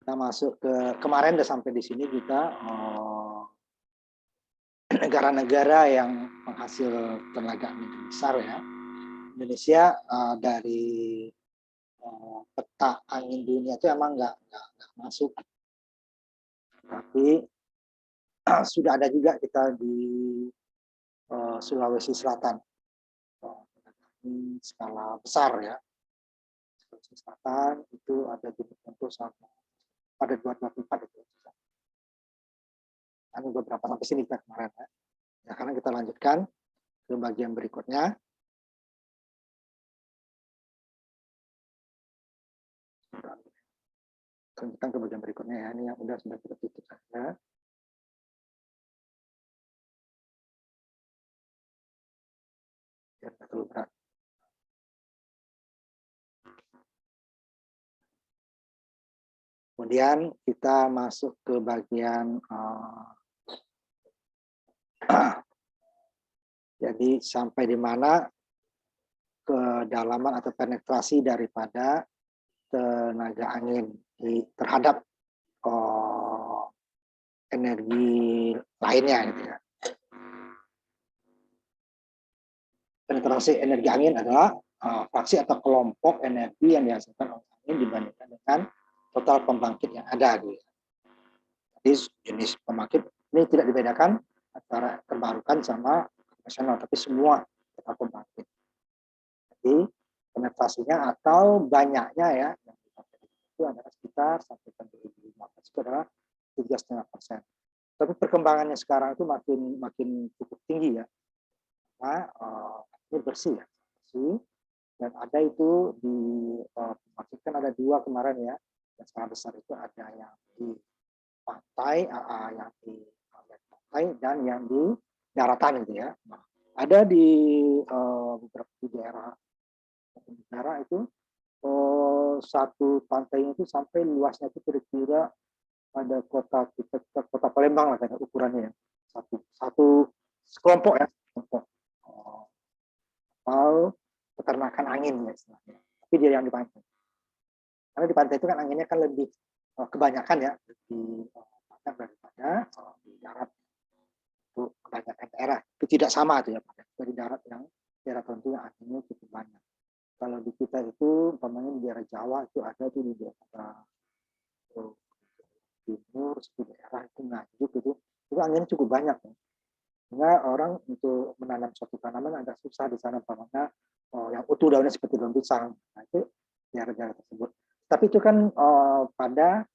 Kita masuk ke kemarin udah sampai di sini kita negara-negara yang penghasil tenaga besar ya. Indonesia dari peta angin dunia itu emang nggak masuk, tapi sudah ada juga kita di Sulawesi Selatan, ini skala besar ya. Sulawesi Selatan itu ada di tertentu sama pada 224 itu. Ini beberapa sampai sini kita kemarin ya. Ya, karena kita lanjutkan ke bagian berikutnya. Lanjutkan ke bagian berikutnya ya. Ini yang sudah kita tutup saja. Ya, terlalu berat. Kemudian kita masuk ke bagian jadi sampai di mana kedalaman atau penetrasi daripada tenaga angin terhadap energi lainnya gitu ya. Penetrasi energi angin adalah fraksi atau kelompok energi yang dihasilkan oleh angin dibandingkan dengan total pembangkit yang ada. Gitu. Jadi jenis pembangkit ini tidak dibedakan antara terbarukan sama konvensional, tapi semua total pembangkit. Jadi penetrasinya atau banyaknya ya yang itu adalah sekitar sampai 2015 itu adalah 3,5%. Tapi perkembangannya sekarang itu makin cukup tinggi ya. Nah, ini bersih ya, bersih. Dan ada itu di kan ada 2 kemarin ya, yang sangat besar itu ada yang di pantai, yang di pantai dan yang di daratan gitu ya. Nah, ada di beberapa daerah itu satu pantainya itu sampai luasnya itu kira-kira pada kota Palembang lah kayak ukurannya ya. Satu kelompok ya, kelompok atau peternakan angin ya istilahnya. Tapi dia yang di pantai. Karena di pantai itu kan anginnya kan lebih kebanyakan ya lebih banyak daripada di darat. Itu kebanyakan daerah itu tidak sama tuh ya dari darat yang daerah tertentu yang anginnya cukup banyak. Kalau di kita itu umpamanya di daerah Jawa itu ada tuh di daerah timur, di daerah itu Nganjuk itu anginnya cukup banyak ya. Sehingga orang untuk menanam suatu tanaman agak susah di sana umpamanya yang utuh daunnya seperti daun pisang. Nah, itu daerah-daerah tersebut. Tapi itu kan pada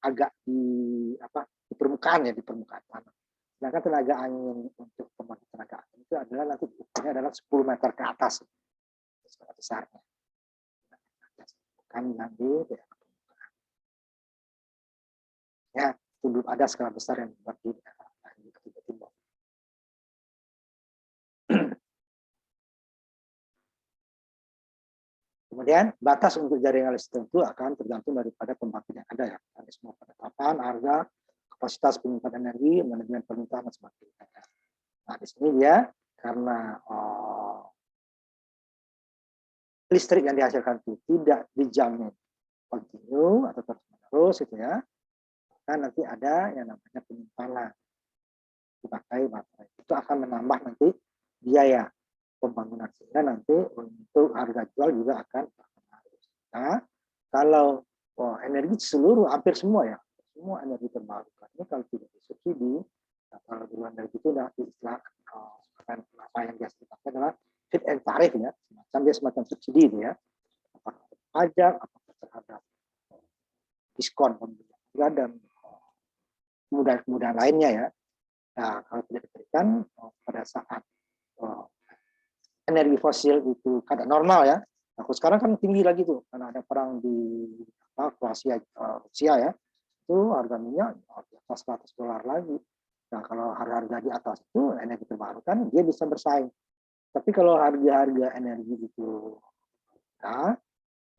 agak di permukaan ya, di permukaan tanah. Sedangkan tenaga angin untuk pembangkit tenaga angin itu adalah nanti ukurnya adalah 10 meter ke atas besarnya. Bukan yang di daerah permukaan. Ya, itu ada skala besar yang dibuat di daerah timur. Kemudian batas untuk jaringan listrik itu akan tergantung daripada pembangkit yang ada ya, mekanisme penetapan, harga, kapasitas penyimpan energi, manajemen permintaan dan sebagainya. Nah di sini dia karena listrik yang dihasilkan itu tidak dijamin kontinu atau terus-menerus itu ya, maka nanti ada yang namanya penyimpanan dipakai baterai. Itu akan menambah nanti biaya pembangunan sehingga nanti untuk harga jual juga akan berpengaruh. Nah, kalau energi seluruh hampir semua ya, semua energi terbarukan ini kalau tidak disubsidi, kalau di luar negeri itu sudah istilah apa yang biasa dipakai adalah fit and tarif ya, semacam subsidi itu ya, apakah pajak, apakah terhadap diskon pembelian dan kemudahan-kemudahan lainnya ya. Nah, kalau tidak diberikan pada saat energi fosil itu kadar normal ya. Nah, sekarang kan tinggi lagi tuh karena ada perang di Rusia ya. Itu harga minyak di atas $100 lagi. Nah, kalau harga di atas itu energi terbarukan dia bisa bersaing. Tapi kalau harga energi itu nah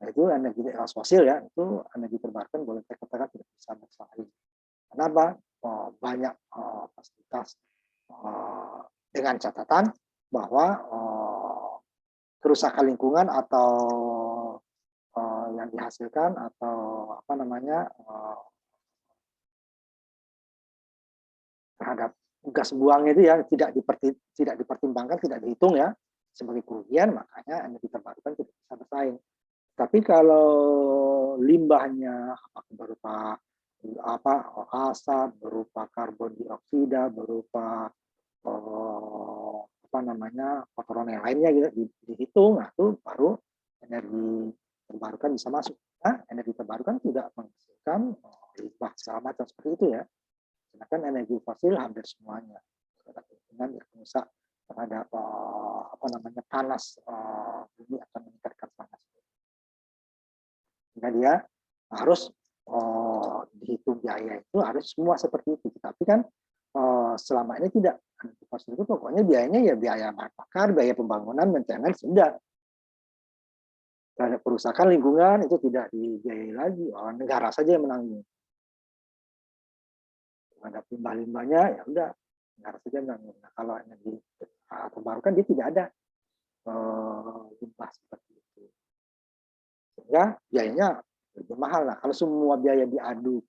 itu energi fosil ya, itu energi terbarukan boleh dikatakan tidak bisa bersaing. Kenapa? Banyak fasilitas dengan catatan bahwa kerusakan lingkungan atau yang dihasilkan atau apa namanya terhadap gas buangnya itu ya tidak dipertimbangkan, tidak dihitung ya sebagai kerugian, makanya energi terbarukan tidak bisa bersaing. Tapi kalau limbahnya berupa asap, berupa karbon dioksida, berupa apa namanya kotoran yang lainnya gitu dihitung, nah itu baru energi terbarukan bisa masuk. Nah, energi terbarukan tidak menghasilkan limbah segala macam seperti itu ya. Sedangkan energi fosil hampir semuanya dengan rusak terhadap apa namanya panas bumi akan meningkatkan panas. Sehingga dia harus dihitung biaya itu harus semua seperti itu. Tapi kan selama ini tidak. Fosil itu pokoknya biayanya ya biaya bahan bakar, biaya pembangunan, maintenance, sudah. Terhadap perusahaan lingkungan itu tidak dibiayai lagi, negara saja yang menanggung. Terhadap limbah-limbahnya ya udah negara saja yang menanggung. Nah, kalau energi terbarukan dia tidak ada limbah seperti itu. Sehingga biayanya lebih mahal. Nah, kalau semua biaya diadu,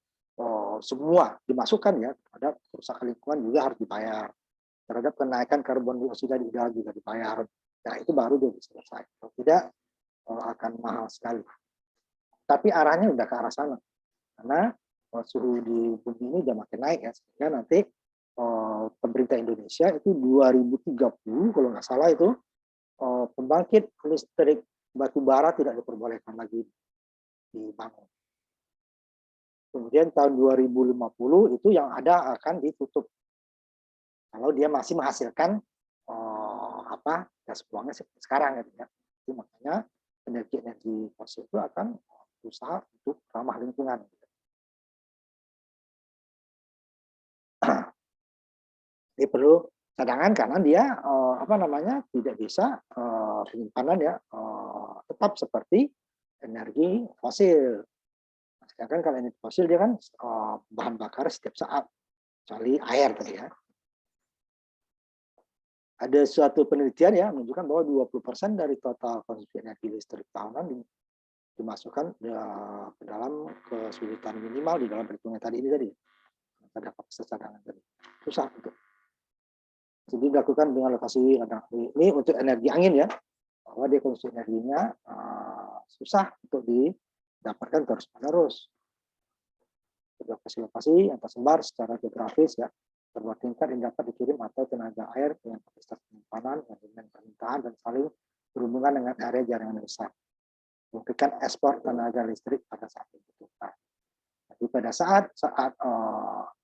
semua dimasukkan ya terhadap kerusakan lingkungan juga harus dibayar. Terhadap kenaikan karbon dioksida di udara juga dibayar. Nah, itu baru dia bisa selesai. Kalau tidak, akan mahal sekali. Tapi arahnya udah ke arah sana. Karena suhu di bumi ini udah makin naik ya. Sehingga nanti pemerintah Indonesia itu 2030, kalau nggak salah itu, pembangkit listrik batu bara tidak diperbolehkan lagi dibangun. Kemudian tahun 2050 itu yang ada akan ditutup. Kalau dia masih menghasilkan gas buangnya seperti sekarang gitu ya. Jadi makanya energi fosil itu akan berusaha untuk ramah lingkungan. Jadi perlu cadangan karena dia tidak bisa penyimpanan ya tetap seperti energi fosil. Sedangkan kalau energi fosil dia kan bahan bakar setiap saat, kecuali air tadi ya. Ada suatu penelitian ya menunjukkan bahwa 20% dari total konsumsi energi listrik tahunan dimasukkan ke dalam kesulitan minimal di dalam perhitungan tadi ini ada kapasitas cadangan tadi. Susah untuk. Jadi dilakukan dengan lokasi ini untuk energi angin ya, bahwa dia konsumsi energinya susah untuk didapatkan terus-menerus. Lokasi-lokasi yang tersebar secara geografis ya, sebuah tingkat yang dapat dikirim atau tenaga air dengan kapasitas penyimpanan, manajemen permintaan, dan saling berhubungan dengan area jaringan besar. Memberikan ekspor tenaga listrik pada saat dibutuhkan. Jadi pada saat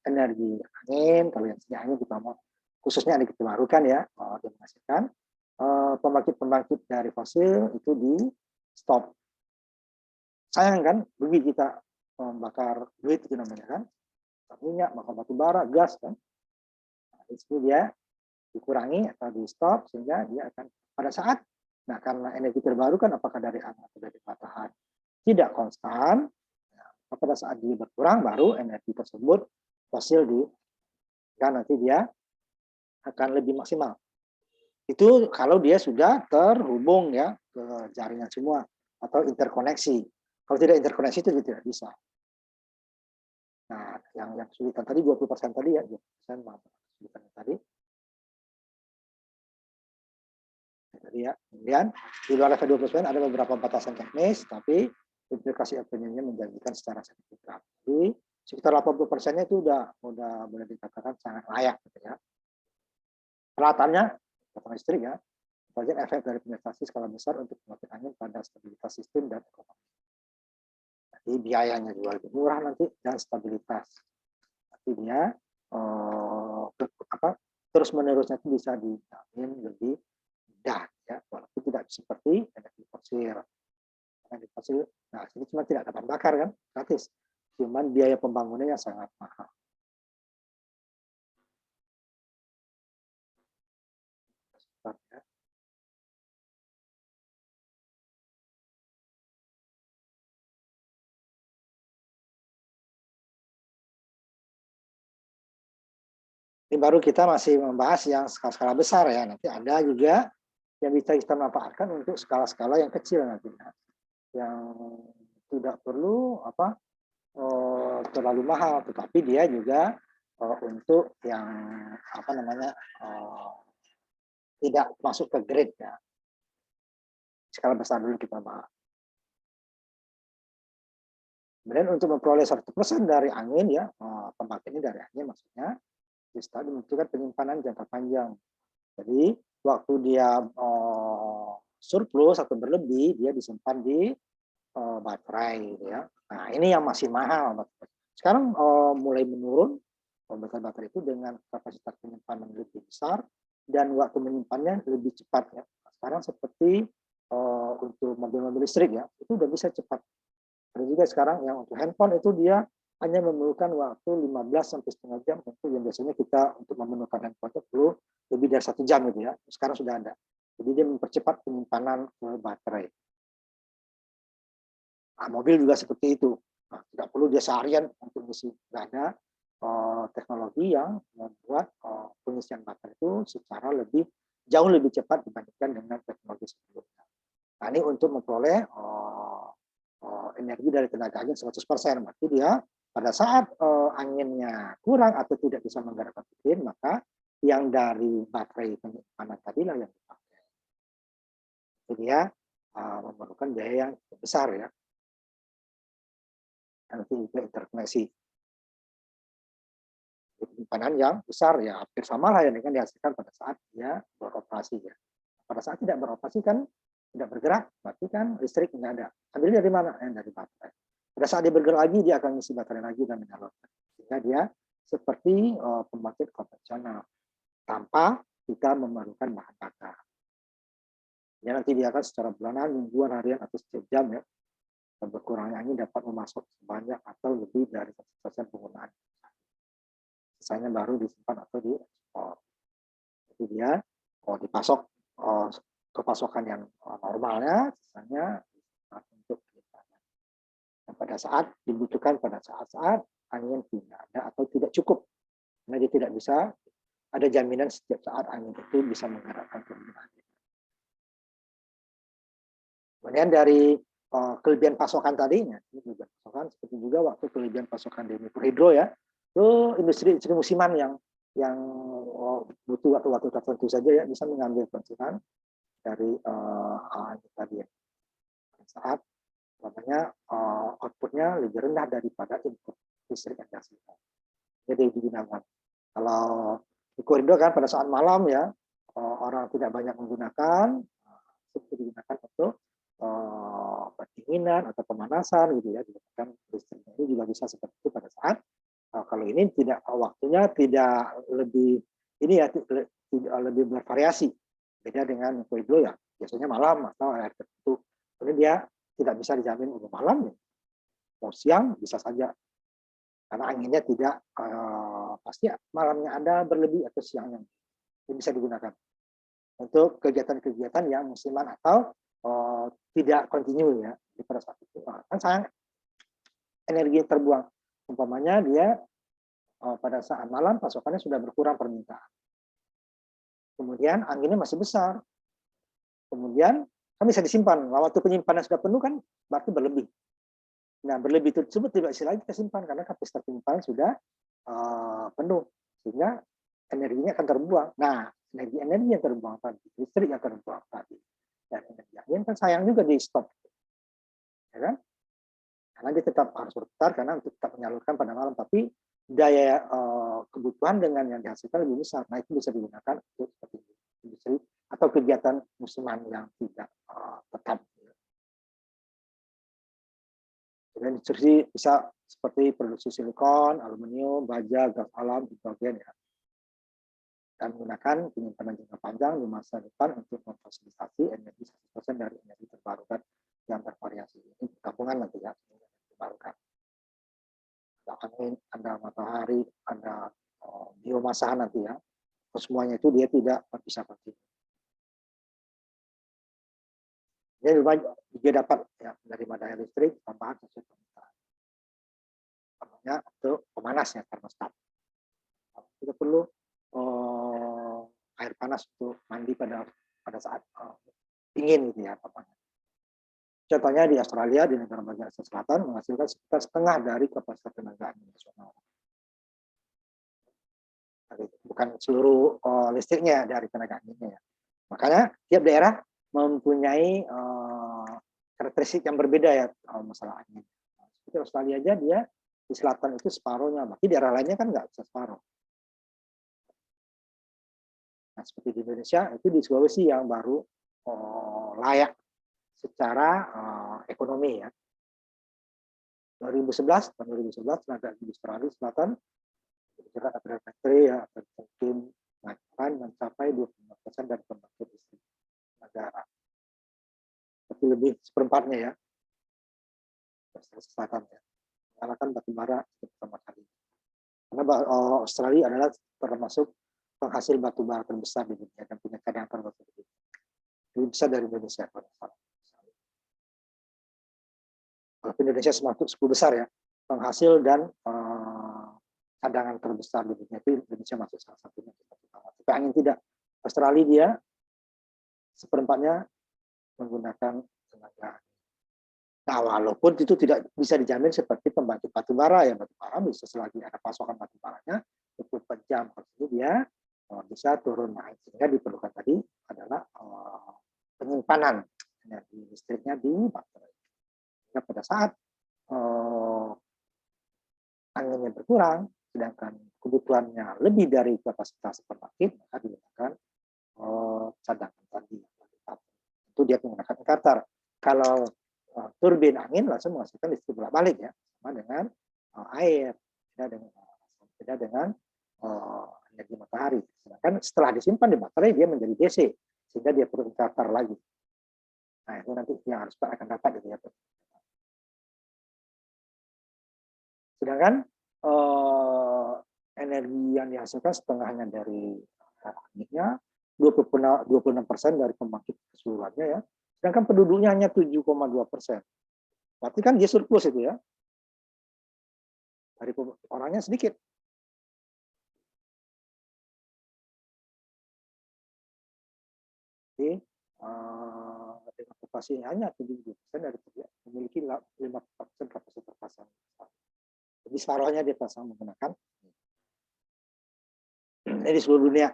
energi angin, kalau yang segi angin kita mau khususnya energi terbarukan ya, dia menghasilkan pembangkit dari fosil itu di stop. Sayang kan, rugi kita membakar duit itu namanya kan, minyak, bakar batu bara, gas kan. Nah, itu dia dikurangi atau di stop sehingga dia akan pada saat karena energi terbarukan apakah dari angin atau dari matahari tidak konstan, pada saat dia berkurang baru energi tersebut fosil nanti dia akan lebih maksimal. Itu kalau dia sudah terhubung ya ke jaringan semua atau interkoneksi. Kalau tidak interkoneksi itu tidak bisa. Nah, yang kesulitan tadi 20% tadi ya, 20% kesulitan tadi. Tadi ya. Kemudian di luar level 20% ada beberapa batasan teknis, tapi implikasi ekonominya menjanjikan secara signifikan. Jadi sekitar 80%-nya itu udah boleh dikatakan sangat layak gitu ya. Peralatannya listrik ya, bagian efek dari investasi skala besar untuk pembangkit angin pada stabilitas sistem dan ekonomi. Jadi biayanya juga lebih murah nanti dan stabilitas. Nanti dia terus menerusnya itu bisa dijamin lebih mudah ya, walaupun tidak seperti energi fosil. Energi fosil, nah ini cuma tidak dapat bakar kan, gratis. Cuman biaya pembangunannya sangat mahal. Ini baru kita masih membahas yang skala-skala besar ya. Nanti ada juga yang bisa kita manfaatkan untuk skala-skala yang kecil nanti. Yang tidak perlu terlalu mahal, tetapi dia juga untuk yang tidak masuk ke grade ya. Skala besar dulu kita bahas. Kemudian untuk memperoleh 100% dari angin ya, pembangkit ini dari angin maksudnya, bisa membutuhkan penyimpanan jangka panjang. Jadi waktu dia surplus atau berlebih, dia disimpan di baterai gitu ya. Nah ini yang masih mahal. Sekarang mulai menurun baterai itu dengan kapasitas penyimpanan lebih besar dan waktu menyimpannya lebih cepat ya. Sekarang seperti untuk mobil-mobil listrik ya, itu udah bisa cepat. Ada juga sekarang yang untuk handphone itu dia hanya memerlukan waktu 15 sampai setengah jam, untuk yang biasanya kita untuk memenuhkan handphone itu perlu lebih dari 1 jam gitu ya. Sekarang sudah ada. Jadi dia mempercepat penyimpanan baterai. Nah, mobil juga seperti itu. Nah, tidak perlu dia seharian untuk mengisi. Tidak ada teknologi yang membuat pengisian baterai itu secara jauh lebih cepat dibandingkan dengan teknologi sebelumnya. Nah, ini untuk memperoleh energi dari tenaga angin 100%. Berarti dia pada saat anginnya kurang atau tidak bisa menggerakkan turbin, maka yang dari baterai penyimpanan tadilah yang dipakai. Jadi dia memerlukan biaya yang besar ya. Nanti juga interkoneksi. Penyimpanan yang besar ya hampir sama lah dengan dihasilkan pada saat dia beroperasi ya. Pada saat tidak beroperasi kan tidak bergerak, berarti kan listrik nggak ada. Ambil dari mana? Dari baterai. Pada saat dia bergerak lagi, dia akan mengisi baterai lagi dan menyalurkan. Sehingga dia seperti pembangkit konvensional tanpa kita memerlukan bahan bakar. Ya nanti dia akan secara bulanan, mingguan, harian atau setiap jam ya. Dan berkurangnya angin dapat memasok sebanyak atau lebih dari 100% penggunaan. Sisanya baru disimpan atau diekspor. Jadi dia dipasok kepasokan yang normalnya, sisanya untuk penyimpanan. Dan pada saat dibutuhkan pada saat-saat angin tidak ada atau tidak cukup, karena dia tidak bisa ada jaminan setiap saat angin itu bisa menggerakkan turbin angin. Kemudian dari kelebihan pasokan tadinya, ini kelebihan pasokan seperti juga waktu kelebihan pasokan di mikrohidro ya, itu industri musiman yang butuh waktu-waktu tertentu saja ya bisa mengambil keuntungan dari tadi ya. Saat outputnya lebih rendah daripada input listrik yang dihasilkan. Jadi digunakan. Kalau di koridor kan pada saat malam ya orang tidak banyak menggunakan, itu digunakan untuk pendinginan atau pemanasan gitu ya. Digunakan listriknya ini juga bisa seperti itu pada saat kalau ini tidak waktunya tidak lebih ini ya tidak lebih bervariasi. Beda dengan koridor ya biasanya malam atau air tertentu. Kemudian dia tidak bisa dijamin untuk malam, ya. Mau siang bisa saja. Karena anginnya tidak pasti malamnya ada berlebih atau siangnya. Ini bisa digunakan untuk kegiatan-kegiatan yang musiman atau tidak kontinu ya. Di pada saat itu kan sayang energi yang terbuang. Umpamanya dia pada saat malam pasokannya sudah berkurang permintaan. Kemudian anginnya masih besar. Kemudian kan bisa disimpan. Waktu penyimpanan sudah penuh kan berarti berlebih. Nah, berlebih tersebut tidak bisa lagi kita simpan karena kapasitas penyimpanan sudah penuh. Sehingga energinya akan terbuang. Nah, energi yang terbuang tadi, listrik yang terbuang tadi, dan energi angin kan sayang juga di stop. Ya kan? Karena dia tetap harus berputar karena untuk tetap menyalurkan pada malam. Tapi daya kebutuhan dengan yang dihasilkan lebih besar. Nah, itu bisa digunakan untuk seperti industri atau kegiatan musiman yang tidak tetap. Dan industri bisa seperti produksi silikon, aluminium, baja, gas alam, hidrogen ya. Dan menggunakan penyimpanan jangka panjang di masa depan untuk memfasilitasi energi 100% dari energi terbarukan yang bervariasi. Ini gabungan nanti ya, terbarukan. Ada angin, ada matahari, ada biomasa nanti ya. Semuanya itu dia tidak bisa kontinu. Dia dapat ya, menerima daya listrik tambahan sesuai permintaan. Namanya untuk pemanasnya termostat. Kita perlu air panas untuk mandi pada saat dingin gitu ya. Contohnya di Australia, di negara bagian Asia Selatan, menghasilkan sekitar setengah dari kapasitas tenaga nasional. Bukan seluruh listriknya dari tenaga anginnya. Makanya tiap daerah mempunyai karakteristik yang berbeda ya masalah angin. Seperti Australia aja dia di selatan itu separuhnya, tapi daerah lainnya kan nggak bisa separuh. Nah, seperti di Indonesia itu di Sulawesi yang baru layak secara ekonomi ya. 2011 tenaga di Australia Selatan kira factory ya mungkin akan mencapai 25% dari pembangkit listrik negara. Tapi lebih seperempatnya ya. Selatan ya. Karena kan batu bara pertama kali. Karena Australia adalah termasuk penghasil batu bara terbesar di dunia dan punya cadangan terbesar di dunia. Lebih besar dari Indonesia. Kalau Indonesia termasuk 10 besar ya, penghasil dan cadangan terbesar di dunia itu Indonesia masuk salah satunya. Tapi angin tidak. Australia dia seperempatnya menggunakan tenaga. Nah, walaupun itu tidak bisa dijamin seperti pembangkit batu bara ya, batu bara bisa selagi ada pasokan batu baranya 24 jam jadi dia bisa turun naik, sehingga diperlukan tadi adalah penyimpanan energi listriknya di baterai. Ya, pada saat anginnya berkurang, sedangkan kebutuhannya lebih dari kapasitas pembangkit, maka digunakan cadangan tadi. Itu dia menggunakan inverter. Kalau turbin angin langsung menghasilkan listrik bolak-balik ya, sama dengan air, beda dengan energi matahari. Sedangkan setelah disimpan di baterai dia menjadi DC, sehingga dia perlu inverter lagi. Nah, itu nanti yang harus akan dapat gitu ya. Sedangkan energi yang dihasilkan setengahnya dari anginnya, 26% dari pembangkit keseluruhannya ya. Sedangkan penduduknya hanya 7,2%. Berarti kan dia surplus itu ya. Dari orangnya sedikit. Jadi dengan populasinya hanya 72% dari memiliki 5% kapasitas terpasang. Jadi separuhnya dia pasang menggunakan ini di seluruh dunia.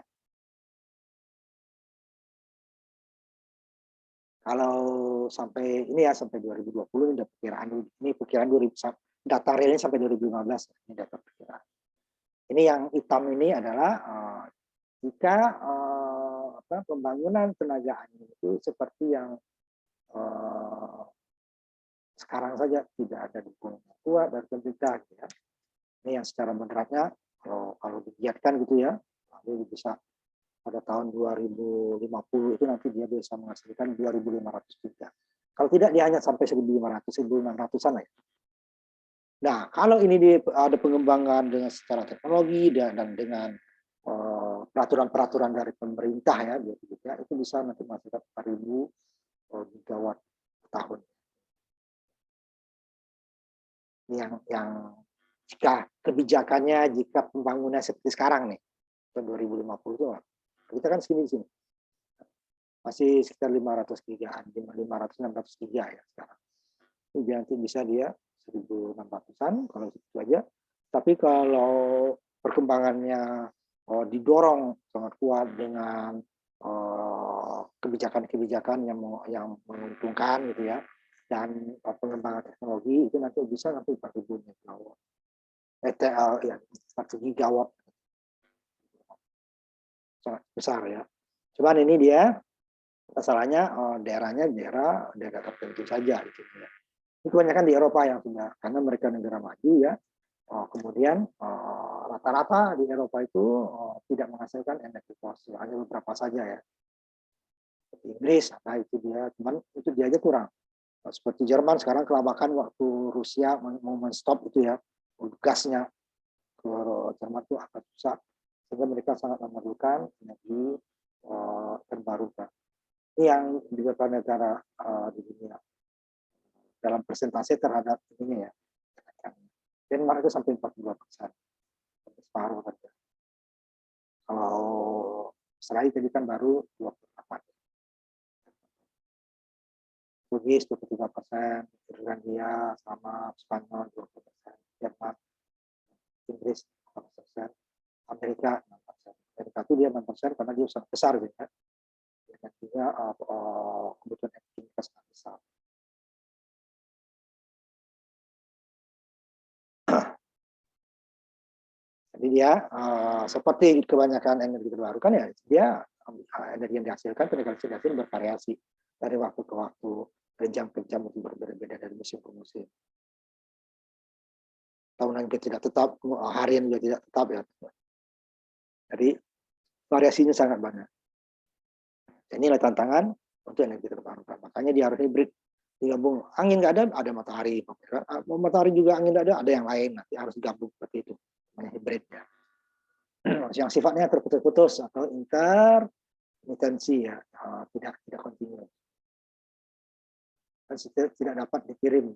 Kalau sampai ini ya sampai 2020 ini perkiraan 2000 data realnya sampai 2015 ini data perkiraan. Ini yang hitam ini adalah jika pembangunan tenaga angin itu seperti yang sekarang saja tidak ada dukungan kuat dari pemerintah ya. Ini yang secara moderatnya kalau digiatkan gitu ya, lalu bisa pada tahun 2050 itu nanti dia bisa menghasilkan 2.500 giga. Kalau tidak dia hanya sampai 1.500, 1.600-an ya. Nah, kalau ini ada pengembangan dengan secara teknologi dan dengan peraturan-peraturan dari pemerintah ya, itu bisa nanti menghasilkan 4.000 gigawatt per tahun. Yang jika kebijakannya, jika pembangunan seperti sekarang nih, tahun 2050 itu kita kan sini masih sekitar 500 giga, 500-600 giga ya sekarang. Ini nanti bisa dia 1.600-an kalau itu aja. Tapi kalau perkembangannya didorong sangat kuat dengan kebijakan-kebijakan yang menguntungkan gitu ya, dan pengembangan teknologi itu nanti bisa sampai 4.000 megawatt. ETL ya 1 gigawatt. Sangat besar ya. Cuman ini dia masalahnya daerahnya daerah tertentu saja gitu ya. Ini kebanyakan di Eropa yang sudah, karena mereka negara maju ya. Kemudian rata-rata di Eropa itu tidak menghasilkan energi fosil, hanya beberapa saja ya. Seperti Inggris, nah itu dia, cuman itu dia aja kurang. Seperti Jerman sekarang kelabakan waktu Rusia mau men-stop itu ya, gasnya ke Jerman itu agak susah, sehingga mereka sangat memerlukan energi terbarukan. Ini yang di beberapa negara di dunia dalam persentase terhadap ini ya. Denmark itu sampai 42%, separuh saja. Kalau Australia tadi kan baru 28. Portugis 23%, Irlandia sama, Spanyol 20%, Jerman, Inggris 4%, Amerika 6%. Amerika itu dia 6% karena dia sangat besar gitu kan. Dan juga kebutuhan energi mereka sangat besar. Jadi dia seperti kebanyakan energi terbarukan ya, dia energi yang dihasilkan, tenaga listrik dihasilkan bervariasi dari waktu ke waktu, dari jam ke jam itu berbeda-beda dari musim ke musim. Tahunan juga tidak tetap, harian juga tidak tetap ya. Jadi variasinya sangat banyak. Inilah tantangan untuk energi terbarukan. Makanya dia harus hibrid, digabung. Angin nggak ada matahari. Matahari juga angin nggak ada yang lain. Nanti harus digabung seperti itu. Namanya hibridnya. Yang sifatnya terputus-putus atau intermitensi ya, tidak kontinu. Dan tidak dapat dikirim.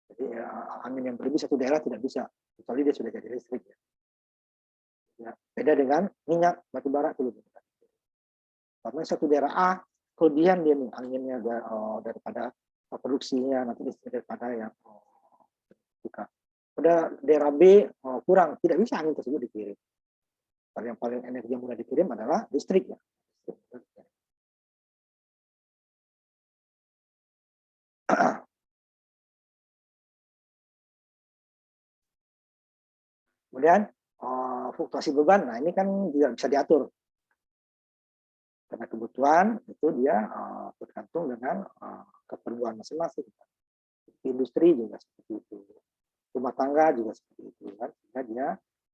Jadi angin yang berlebih satu daerah tidak bisa, kecuali dia sudah jadi listrik. Ya, beda dengan minyak batu bara itu lebih mudah. Karena satu daerah A, kemudian dia nih anginnya daripada produksinya nanti daripada yang buka. Pada daerah B kurang, tidak bisa angin tersebut dikirim. Karena yang paling energi yang mudah dikirim adalah listrik ya. Kemudian fluktuasi beban, nah ini kan tidak bisa diatur. Karena kebutuhan itu dia tergantung dengan keperluan masing-masing. Industri juga seperti itu. Rumah tangga juga seperti itu. Kan? Sehingga dia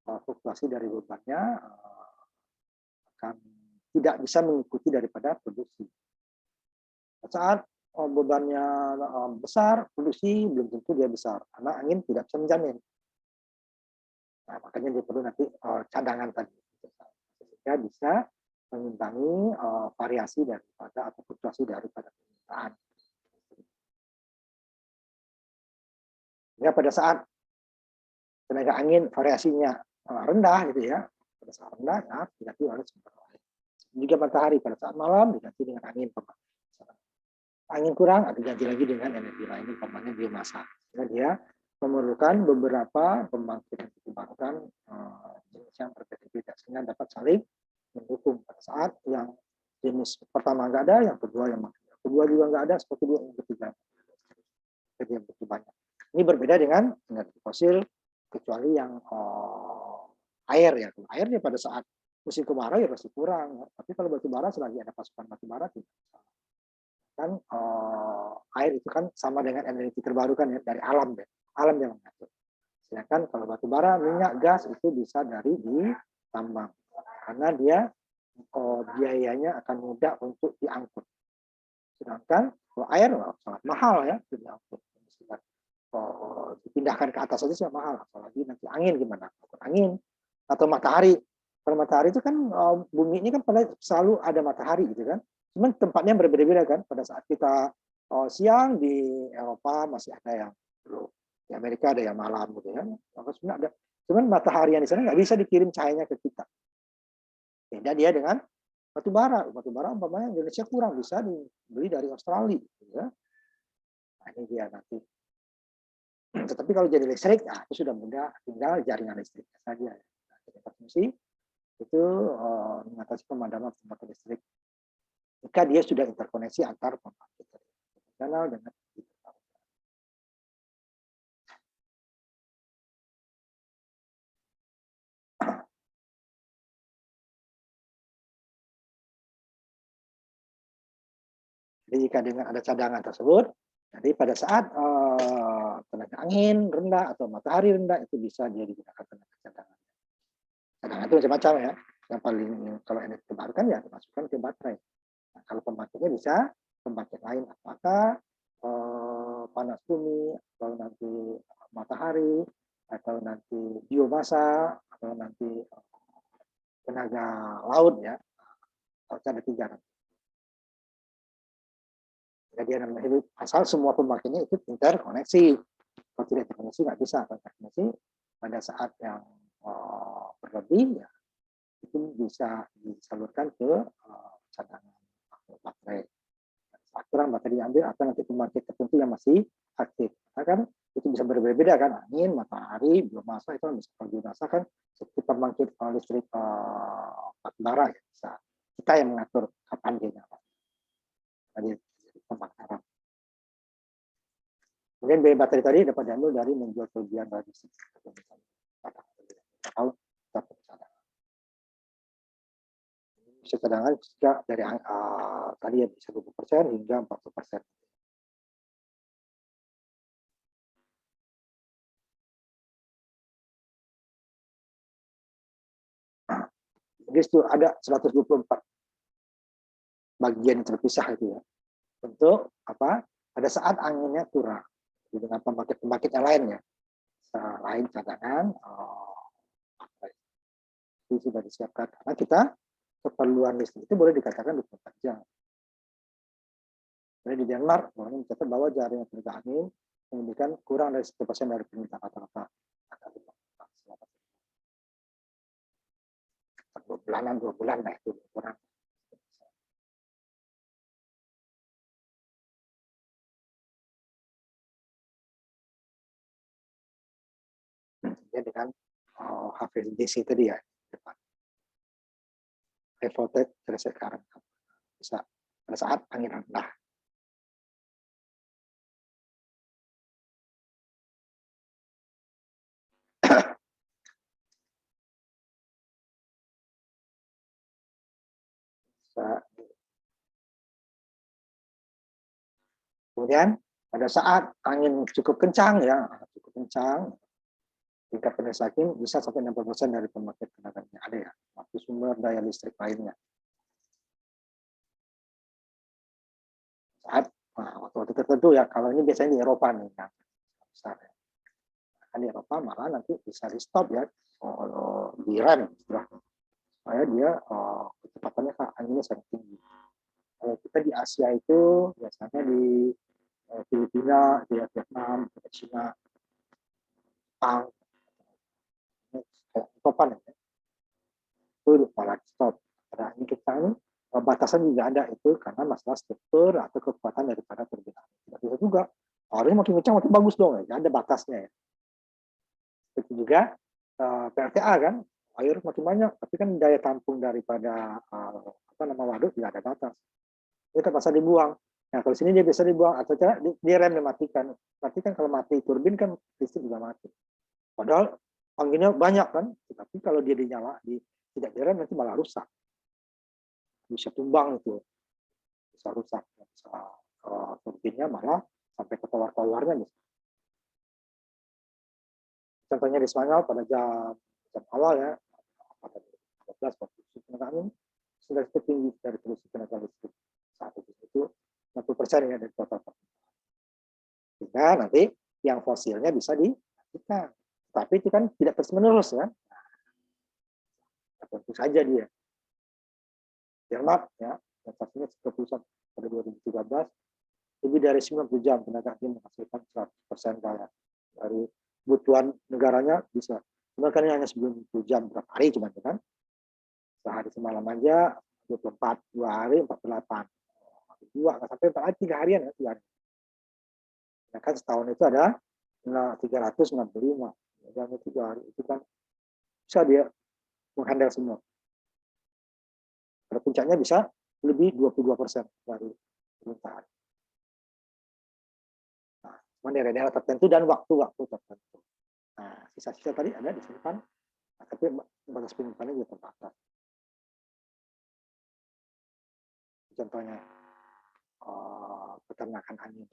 fluktuasi dari bebannya akan tidak bisa mengikuti daripada produksi. Saat bebannya besar, produksi belum tentu dia besar. Karena angin tidak bisa menjamin. Nah, makanya dia perlu nanti cadangan tadi. Sehingga bisa mengimbangi variasi daripada atau fluktuasi daripada permintaan. Ya pada saat tenaga angin variasinya rendah gitu ya, pada saat rendah ya diganti oleh sumber lain. Juga matahari pada saat malam diganti dengan angin pemat. Angin kurang atau diganti lagi dengan energi lain, umpamanya biomasa. Sehingga dia memerlukan beberapa pembangkit yang terbarukan jenis yang berbeda-beda sehingga dapat saling mendukung. Pada saat yang jenis pertama nggak ada, yang kedua kedua juga nggak ada, seperti dua yang ketiga. Jadi yang begitu banyak. Ini berbeda dengan energi fosil, kecuali yang air ya. Airnya pada saat musim kemarau ya pasti kurang. Tapi kalau batu bara selagi ada pasokan batu bara tidak. Kan air itu kan sama dengan energi terbarukan ya dari alam ya. Alam yang mengatur. Sedangkan kalau batu bara, minyak, gas itu bisa dari ditambang. Karena dia biayanya akan mudah untuk diangkut. Sedangkan kalau air sangat mahal ya diangkut. Dipindahkan ke atas saja sangat mahal. Apalagi nanti angin gimana? Angin atau matahari. Kalau matahari itu kan bumi ini kan selalu ada matahari gitu kan. Cuman tempatnya berbeda-beda kan. Pada saat kita siang di Eropa masih ada yang di Amerika ada yang malam gitu kan. Sebenarnya ada. Cuman matahari yang di sana nggak bisa dikirim cahayanya ke kita. Beda dia dengan batu bara. Batu bara umpamanya Indonesia kurang bisa dibeli dari Australia. Gitu ya. Nah, ini dia nanti. Tetapi kalau jadi listrik, nah, itu sudah mudah, tinggal jaringan listriknya saja. Nah, fungsi itu mengatasi pemadaman pembangkit listrik. Jika dia sudah interkoneksi antar pembangkit konvensional dengan jadi jika dengan ada cadangan tersebut, jadi pada saat tenaga angin rendah atau matahari rendah itu bisa dia digunakan tenaga cadangan. Cadangan itu macam-macam ya. Yang paling kalau energi terbarukan ya dimasukkan ke baterai. Nah, kalau pembangkitnya bisa pembangkit lain apakah panas bumi atau nanti matahari atau nanti biomasa atau nanti tenaga laut ya. Harus ada 3. Jadi asal semua pembangkitnya itu interkoneksi. Kalau tidak terkoneksi nggak bisa. Kalau terkoneksi pada saat yang berlebih ya itu bisa disalurkan ke cadangan baterai. saat kurang baterai diambil atau nanti pembangkit tertentu yang masih aktif. Nah, kan itu bisa berbeda-beda kan, angin, matahari, biomasa itu kan bisa. Kalau biomasa kan seperti pembangkit listrik batu bara ya, bisa. Kita yang mengatur kapan dia nyala. Tadi pembakaran. Kemudian biaya baterai tadi dapat diambil dari menjual kelebihan dari listrik. Atau bisa cadangan jika dari tadi ya bisa 20% hingga 40%. Jadi itu ada 124 bagian terpisah itu ya. Untuk apa? Pada saat anginnya kurang. Dengan pembangkit-pembangkit yang lain ya. Selain cadangan, itu sudah disiapkan. Karena kita keperluan listrik itu boleh dikatakan 24 jam. Jadi di Denmark, orang mencatat bahwa jaringan tenaga angin menunjukkan kurang dari 1% dari permintaan rata-rata. 2 bulan lah itu kurang. Ya dengan HVDC tadi ya, high voltage tracer current, bisa pada saat angin rendah. Kemudian pada saat angin cukup kencang ya, tingkat penyelesaian angin bisa sampai 60% dari pembangkit tenaga yang ada ya, waktu sumber daya listrik lainnya. Saat waktu tertentu ya, kalau ini biasanya di Eropa nih yang besar ya. Nah, di Eropa malah nanti bisa di stop ya, di rem supaya dia kecepatannya anginnya sangat tinggi. Kalau kita di Asia itu biasanya di Filipina, di Vietnam, di China, Jepang, topan ya, itu malah stop. Pada angin kencang batasan juga ada itu karena masalah struktur atau kekuatan daripada turbin. Tidak bisa juga. Harusnya makin kencang makin bagus dong ya, ada batasnya ya. Itu juga PLTA kan, air makin banyak, tapi kan daya tampung daripada waduk tidak ada batas. Itu terpaksa dibuang. Nah, kalau sini dia bisa dibuang atau cara dia rem dimatikan. Berarti kan kalau mati turbin kan listrik juga mati. Padahal anginnya banyak kan, tapi kalau dia tidak direm nanti malah rusak. Bisa tumbang itu, bisa rusak, bisa turbinnya malah sampai ke tower-towernya. Contohnya di Spanyol pada jam awal ya, pada 12 waktu tenaga angin sudah tertinggi dari produksi tenaga listrik saat itu 60% ya dari total. Sehingga nanti yang fosilnya bisa dimatikan. Tapi itu kan tidak terus-menerus ya. Nah, tentu saja dia. Denmark ya, datanya pusat pada 2013 lebih dari 90 jam tenaga angin menghasilkan 100% daya dari kebutuhan negaranya bisa. Sebenarnya hanya 90 jam berapa hari cuma kan. Sehari semalam aja 24, 2 hari 48. Dua nggak sampai 4 hari, 3 harian ya, 3 hari. Nah, kan setahun itu ada 365. Jam 3 hari itu kan bisa dia menghandle semua. Pada puncaknya bisa lebih 22% dari permintaan. Nah, cuma daerah-daerah tertentu dan waktu-waktu tertentu. Nah, sisa-sisa tadi ada disimpan, tapi batas penyimpanannya juga terbatas. Contohnya peternakan angin,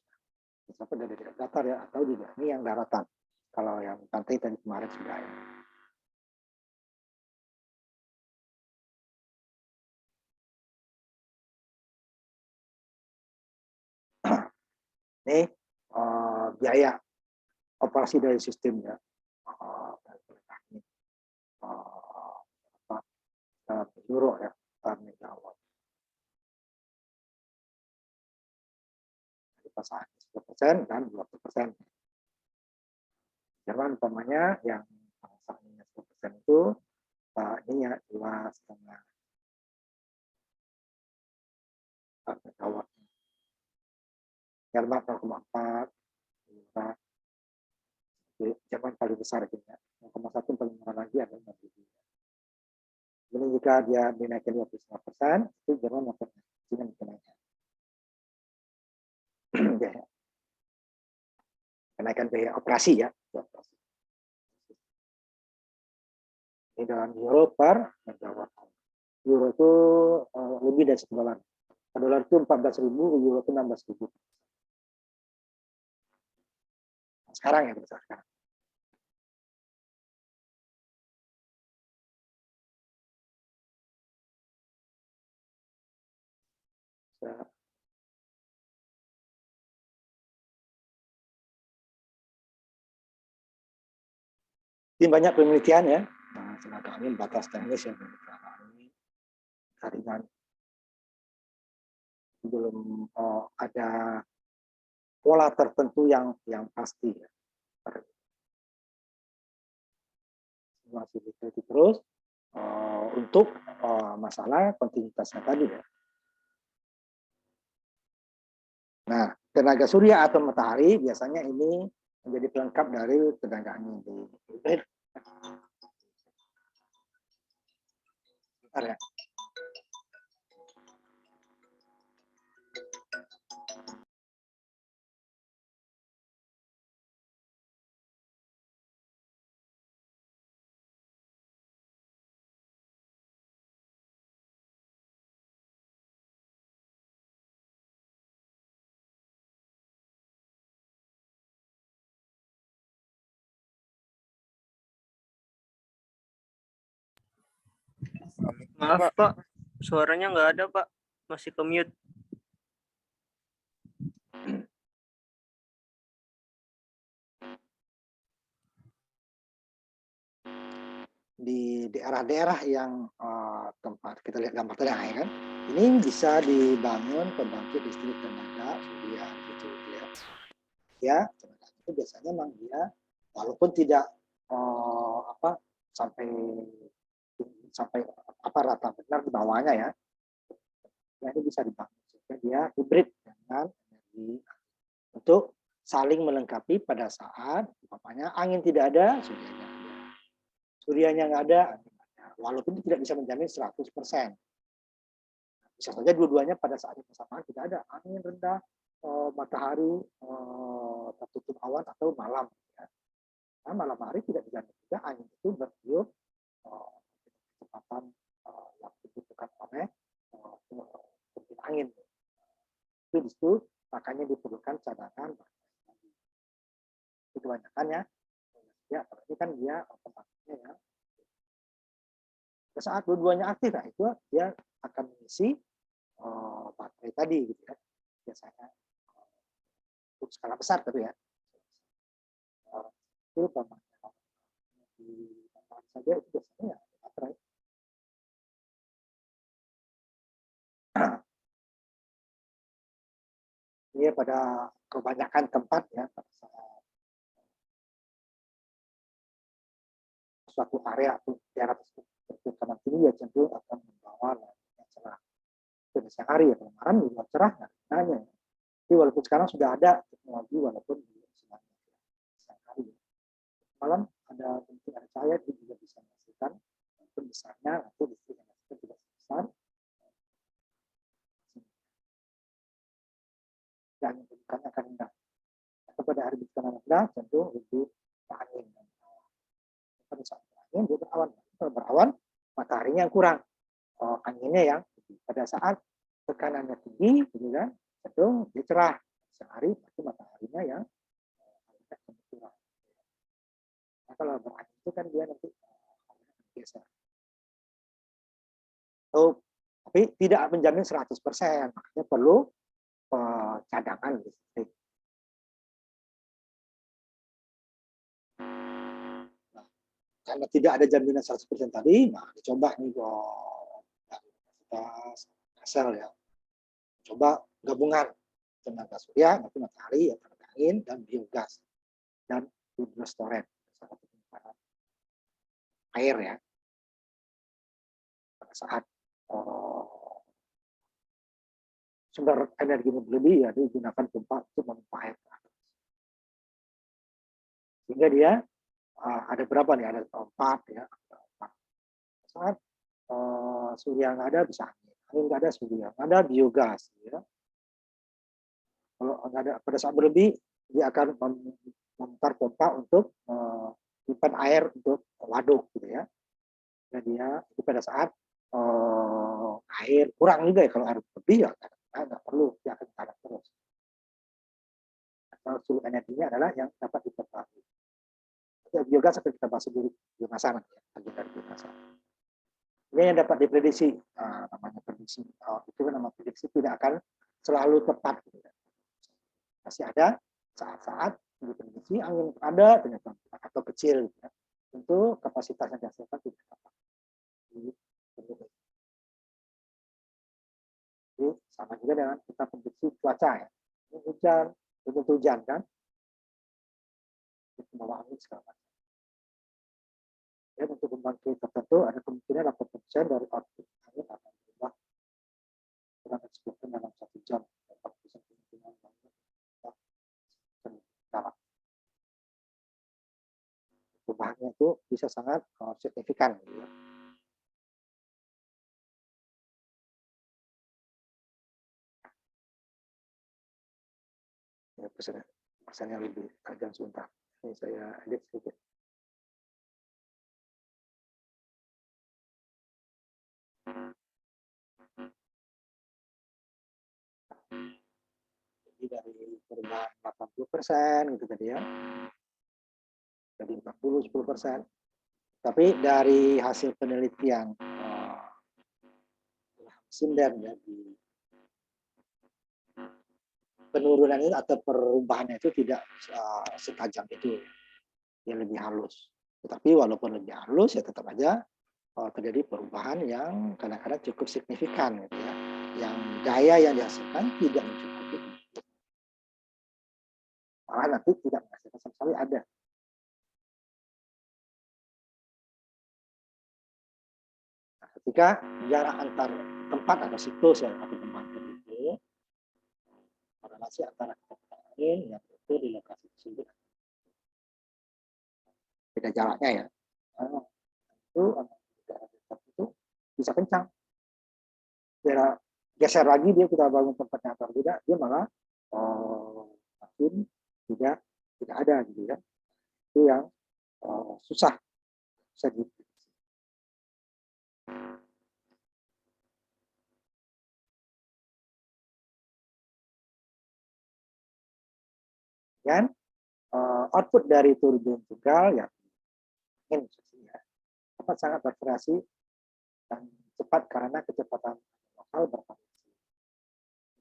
misalnya dari datar ya, atau juga ini yang daratan. Kalau yang pantai tadi kemarin sudah ya. Ini biaya operasi dari sistemnya. Euro ya, per megawatt. Jadi pasangan 10% dan 20%. Jangan umpamanya yang pasangannya 10% itu ini ya 2,5 megawatt. Jerman 0,4, Jerman paling besar gitu ya. 0,1 paling murah lagi adalah Norwegia. Jadi jika dia dinaikkan 25%, itu Jerman makin Cina makin naik. Kenaikan biaya operasi ya. Ini dalam euro per megawatt. Euro itu lebih dari $1. Dolar itu 14.000, euro itu 16.000. Sekarang ya berdasarkan. Ini banyak penelitian ya. Tenaga angin batas teknis yang ini jaringan belum ada pola tertentu yang pasti ya. Masih diteliti terus untuk masalah kontinuitasnya tadi ya. Nah, tenaga surya atau matahari biasanya ini menjadi pelengkap dari tenaga angin di ya. Maaf Pak, suaranya nggak ada Pak, masih ke mute. Di daerah-daerah yang tempat kita lihat gambar tadi ya kan, ini bisa dibangun pembangkit listrik tenaga surya gitu ya. Ya, tenaga itu biasanya memang dia walaupun tidak sampai rata benar di bawahnya ya, itu bisa dibangun sehingga dia hibrid dengan energi untuk saling melengkapi pada saat umpamanya angin tidak ada, suryanya nggak ada, walaupun itu tidak bisa menjamin 100%. Bisa saja dua-duanya pada saat yang bersamaan tidak ada angin rendah, matahari tertutup awan atau malam. Ya. Nah, malam hari tidak dijamin juga angin itu bertiup kecepatan yang dibutuhkan oleh turbin angin. Itu disitu makanya diperlukan cadangan. Itu kebanyakan ya apalagi kan dia tempatnya ya. Pada saat dua-duanya aktif, nah itu dia akan mengisi baterai tadi gitu ya. Biasanya untuk skala besar tapi ya. Itu pemakaian di tempat saja itu biasanya ya baterai. Ini pada kebanyakan tempat ya pada saat suatu area atau daerah tersebut bertekanan tinggi ya cenderung akan membawa yang cerah. Itu siang hari ya, kemarin juga cerah nanya. Tapi walaupun sekarang sudah ada teknologi walaupun belum siang hari. Malam ada bentuk ada cahaya itu juga bisa menghasilkan walaupun besarnya nanti listrik yang hasilkan tidak sebesar dan bukan akan rendah. Atau pada hari bukan rendah cenderung lebih angin. Pada saat angin dia berawan. Kalau berawan mataharinya yang kurang, anginnya yang pada saat tekanannya tinggi, gitu kan, cenderung dia cerah sehari, tapi mataharinya yang kurang. Nah, kalau berangin itu kan dia nanti geser. Tapi tidak menjamin 100%, makanya perlu cadangan listrik. Nah, karena tidak ada jaminan 100% tadi, nah dicoba nih Kasel ya. Coba gabungan tenaga surya, nanti matahari, tenaga angin, dan biogas dan hidrostoren air ya. Pada saat sumber energi berlebih ya digunakan pompa untuk memompa air ke atas. Sehingga dia ada berapa nih? Ada 4 ya. 4. Saat surya nggak ada bisa angin nggak ada surya, nggak ada biogas. Ya. Kalau nggak ada pada saat berlebih dia akan memutar pompa untuk menyimpan air untuk waduk gitu ya. Dan dia itu pada saat air kurang juga ya, kalau air lebih ya nggak perlu dia akan tarik terus. Kalau sumber energinya adalah yang dapat diperbarui. Biogas akan kita bahas dulu biomasa nanti ya, bagian dari biomasa. Ini yang dapat diprediksi, namanya prediksi. Itu kan nama prediksi tidak akan selalu tepat. Gitu ya. Masih ada saat-saat diprediksi angin ada ternyata atau kecil. Gitu ya. Tentu kapasitas yang dihasilkan tidak dapat. Jadi sama juga dengan kita prediksi cuaca ya. Ini hujan, itu hujan kan. Membawa angin segala macam. Dan untuk pembangkit tertentu ada kemungkinan 80% dari output angin akan berubah kurang dari 10% dalam 1 jam. 40% kemungkinan dalam perubahannya itu bisa sangat signifikan. Gitu ya. Ya, pesannya lebih tajam sebentar. Ini saya edit sedikit. Jadi dari perubahan 80% gitu tadi ya. Jadi 40, 10%. Tapi dari hasil penelitian sinden ya di penurunan itu atau perubahannya itu tidak setajam itu, dia lebih halus. Tetapi walaupun lebih halus ya tetap aja terjadi perubahan yang kadang-kadang cukup signifikan gitu ya. Yang daya yang dihasilkan tidak mencukupi. Malah nanti tidak menghasilkan sama sekali ada. Nah, ketika jarak antar tempat atau siklus yang akan dikembangkan itu, korelasi antara kecepatan angin yang itu di lokasi tersebut beda jaraknya ya. Itu bisa kencang. Dia geser lagi dia kita bangun tempatnya atau tidak, dia malah makin tidak ada gitu ya. Itu yang susah di dan output dari turbin tunggal yang ingin dapat sangat bervariasi dan cepat karena kecepatan lokal bervariasi.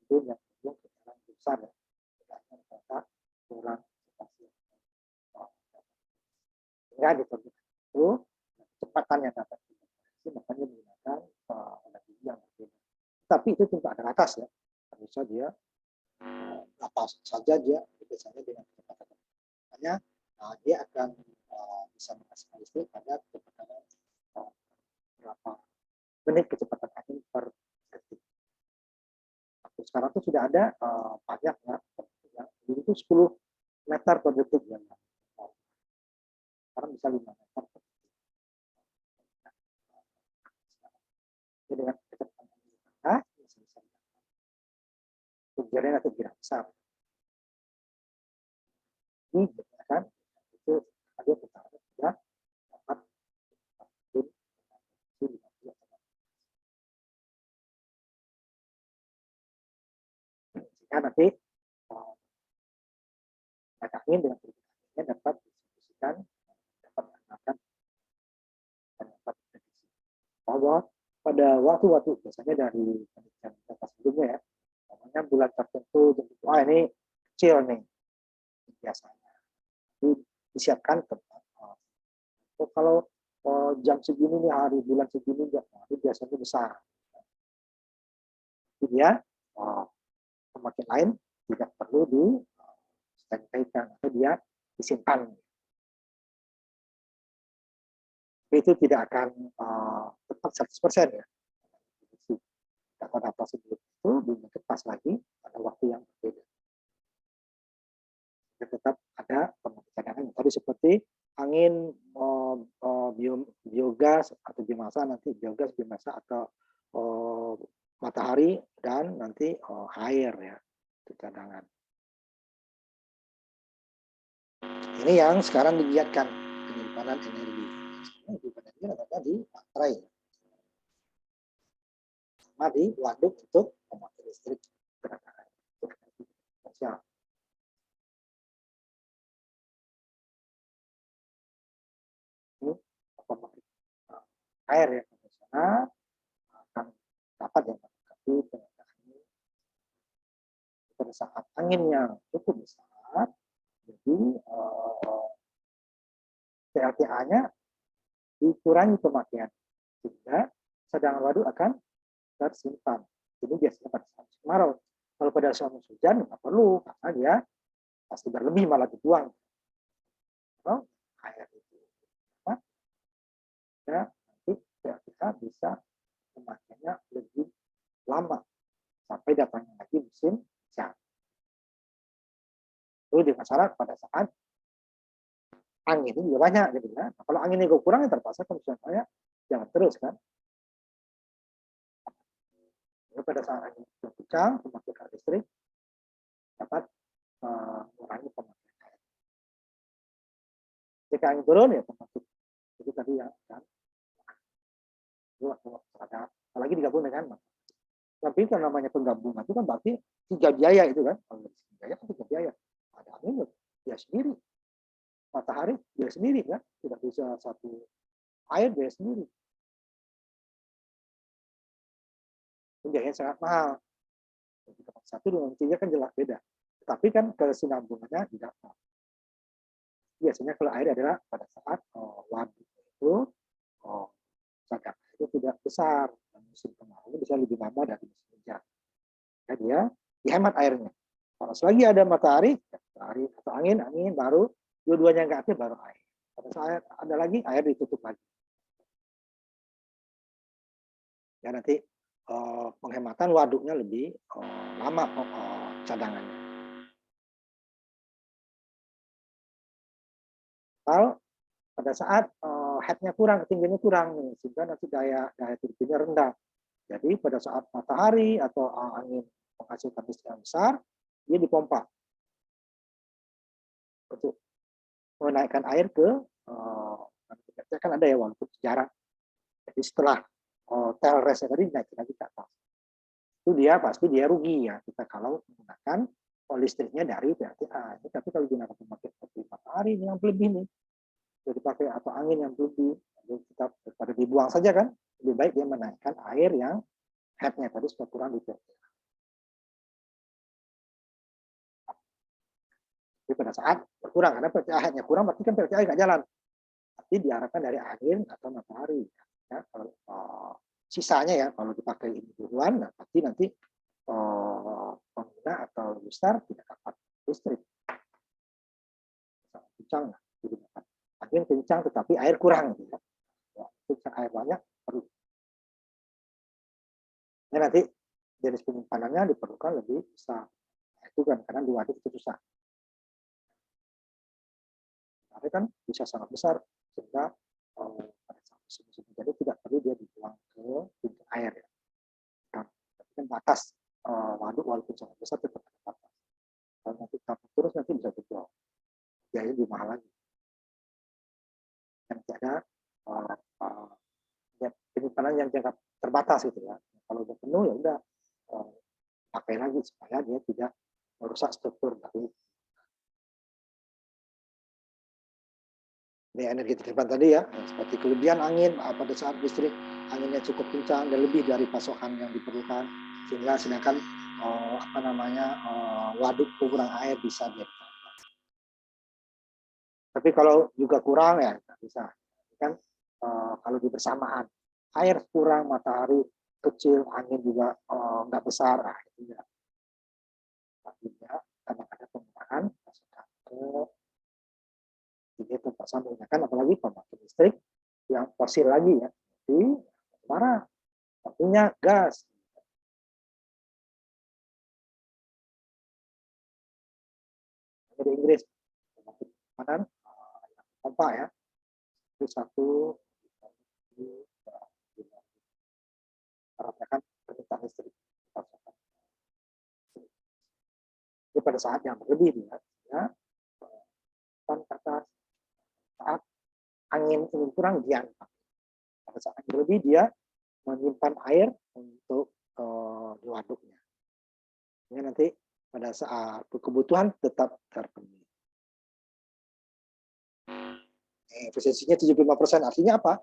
Itu yang kecepatan besar ya. Ternyata kurang spasi. Sehingga di turbin itu kecepatan yang dapat divariasi makanya menggunakan energi yang berbeda. Tapi itu tentu ada batas ya. Bisa dia apa saja dia biasanya dengan kecepatan. Makanya dia akan bisa menghasilkan listrik pada kecepatan berapa menit kecepatan angin per detik. Sekarang itu sudah ada banyak ya, itu 10 meter per detik ya. Sekarang bisa 5 meter per detik. Jadi dengan kecepatan angin rendah, bisa tujuannya nanti tidak besar. Ini kan itu ada pertanyaan sudah dapat sehingga nanti angin dengan turbinnya dapat didistribusikan, dapat menggunakan dan dapat prediksi. Bahwa pada waktu-waktu biasanya dari penelitian data sebelumnya ya, namanya bulan tertentu, wah ini kecil nih biasanya. Jadi disiapkan tempat. Kalau jam segini nih hari bulan segini itu biasanya besar. Jadi dia pemakai lain tidak perlu di standby-kan atau dia disimpan. Itu tidak akan tepat 100% ya. Data-data sebelum itu itu dilepas lagi pada waktu yang berbeda. Tetap ada pembangkit cadangan. Tadi seperti angin, biogas atau biomasa, nanti biogas, biomasa atau matahari, dan nanti air ya, itu cadangan. Ini yang sekarang digiatkan, penyimpanan energi. Penyimpanan energi ada di baterai, sama di waduk untuk pembangkit listrik tenaga air. Ini pembangkit air yang konvensional akan dapat yang melengkapi tenaga angin pada saat angin yang cukup besar. Jadi PLTA-nya dikurangi pemakaian sehingga cadangan waduk akan tersimpan. Ini biasanya pada saat musim kemarau. Kalau pada saat musim hujan nggak perlu, karena dia pasti berlebih malah dibuang. Kalau air itu ya, nanti kita bisa memakainya lebih lama sampai datangnya lagi musim hujan. Itu dengan syarat pada saat angin itu juga banyak, gitu ya. Nah, kalau anginnya kurang, ya terpaksa konvensionalnya jangan terus kan. Pada saat angin kencang, pembangkit listrik dapat mengurangi pemakaian air. Jika angin turun, ya pembangkit itu tadi yang kan, apalagi digabung dengan. Tapi kan namanya penggabungan itu kan berarti 3 biaya itu kan. Kalau biaya kan 3 biaya. Ada angin dia sendiri, matahari dia sendiri kan, tidak bisa satu air dia sendiri. Biayanya sangat mahal. Satu dengan 3 kan jelas beda. Tapi kan kesinambungannya tidak. Biasanya kalau air adalah pada saat waduk itu cadangan itu tidak besar. Musim kemarau bisa lebih lama dari musim hujan. Nah, dia dihemat airnya. Kalau selagi ada matahari atau angin baru dua-duanya nggak aktif baru air. Pada saat ada lagi air ditutup lagi. Ya nanti penghematan waduknya lebih lama cadangannya. Kalau pada saat headnya kurang, ketinggiannya kurang, sehingga nanti daya turbinya rendah. Jadi pada saat matahari atau angin menghasilkan listrik yang besar, dia dipompa untuk menaikkan air ke kan ada ya walaupun jarak. Jadi setelah tail rest tadi naik lagi ke atas. Itu dia pasti dia rugi ya kita kalau menggunakan listriknya dari PLTA. Tapi kalau gunakan pembangkit seperti matahari yang lebih nih, jadi pakai atau angin yang lebih, kita daripada dibuang saja kan, lebih baik dia menaikkan air yang headnya tadi sudah kurang di PLTA. Jadi pada saat berkurang, karena PLTA headnya kurang, berarti kan PLTA nggak jalan. Tapi diarahkan dari angin atau matahari. Ya, kalau sisanya ya, kalau dipakai ini duluan, nah, pasti nanti pengguna atau user tidak dapat listrik. Kencang, digunakan angin kencang, tetapi air kurang. Ya, kencang air banyak, perlu. Ya, nanti jenis penyimpanannya diperlukan lebih besar. Nah, itu kan karena di waduk itu susah. Tapi kan bisa sangat besar sehingga pada saat musim hujan tidak perlu dia dibuang ke pintu air ya. Nah, tapi kan batas waduk walaupun sangat besar tetap ada batas. Kalau nanti terus nanti bisa jebol. Biaya lebih mahal lagi. Yang ada penyimpanan yang jangka terbatas gitu ya. Kalau udah penuh ya udah pakai lagi supaya dia tidak merusak struktur dari energi terdepan tadi ya, seperti kelebihan angin pada saat listrik anginnya cukup kencang dan lebih dari pasokan yang diperlukan, sehingga sedangkan waduk kurang air bisa dia ditambah. Tapi kalau juga kurang ya nggak bisa kan, kalau di bersamaan air kurang, matahari kecil, angin juga nggak besar, itu ya. Artinya karena ada penggunaan pasokan ke ini terpaksa menggunakan apalagi pembangkit listrik yang fosil lagi ya, jadi bara, artinya gas. Dari Inggris. Kanan, pompa ya. Itu satu, rasakan permintaan listrik. Jadi pada saat yang berlebih ya, ke atas, saat angin ini kurang dia pada saat angin berlebih dia menyimpan air untuk di waduknya. Ini nanti pada saat kebutuhan tetap terpenuhi. Efisiensinya 75%, artinya apa?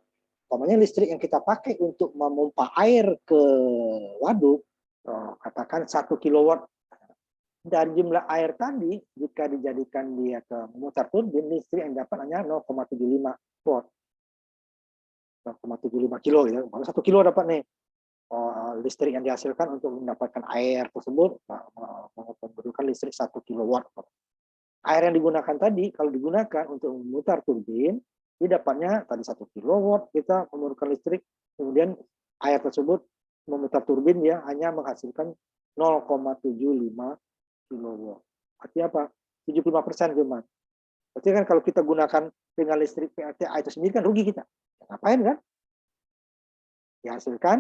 Umpamanya listrik yang kita pakai untuk memompa air ke waduk, katakan 1 kilowatt, dari jumlah air tadi, jika dijadikan dia ke memutar turbin, listrik yang dapat hanya 0,75 watt. 0,75 kilo, ya. 1 kilo dapat nih listrik yang dihasilkan untuk mendapatkan air tersebut, membutuhkan listrik 1 kilowatt. Air yang digunakan tadi, kalau digunakan untuk memutar turbin, dia dapatnya tadi 1 kilowatt, kita memerlukan listrik, kemudian air tersebut memutar turbin, dia hanya menghasilkan 0,75 kilowatt. Artinya apa? 75% cuma. Berarti kan kalau kita gunakan dengan listrik PLTA itu sendiri kan rugi kita. Ngapain kan? Dihasilkan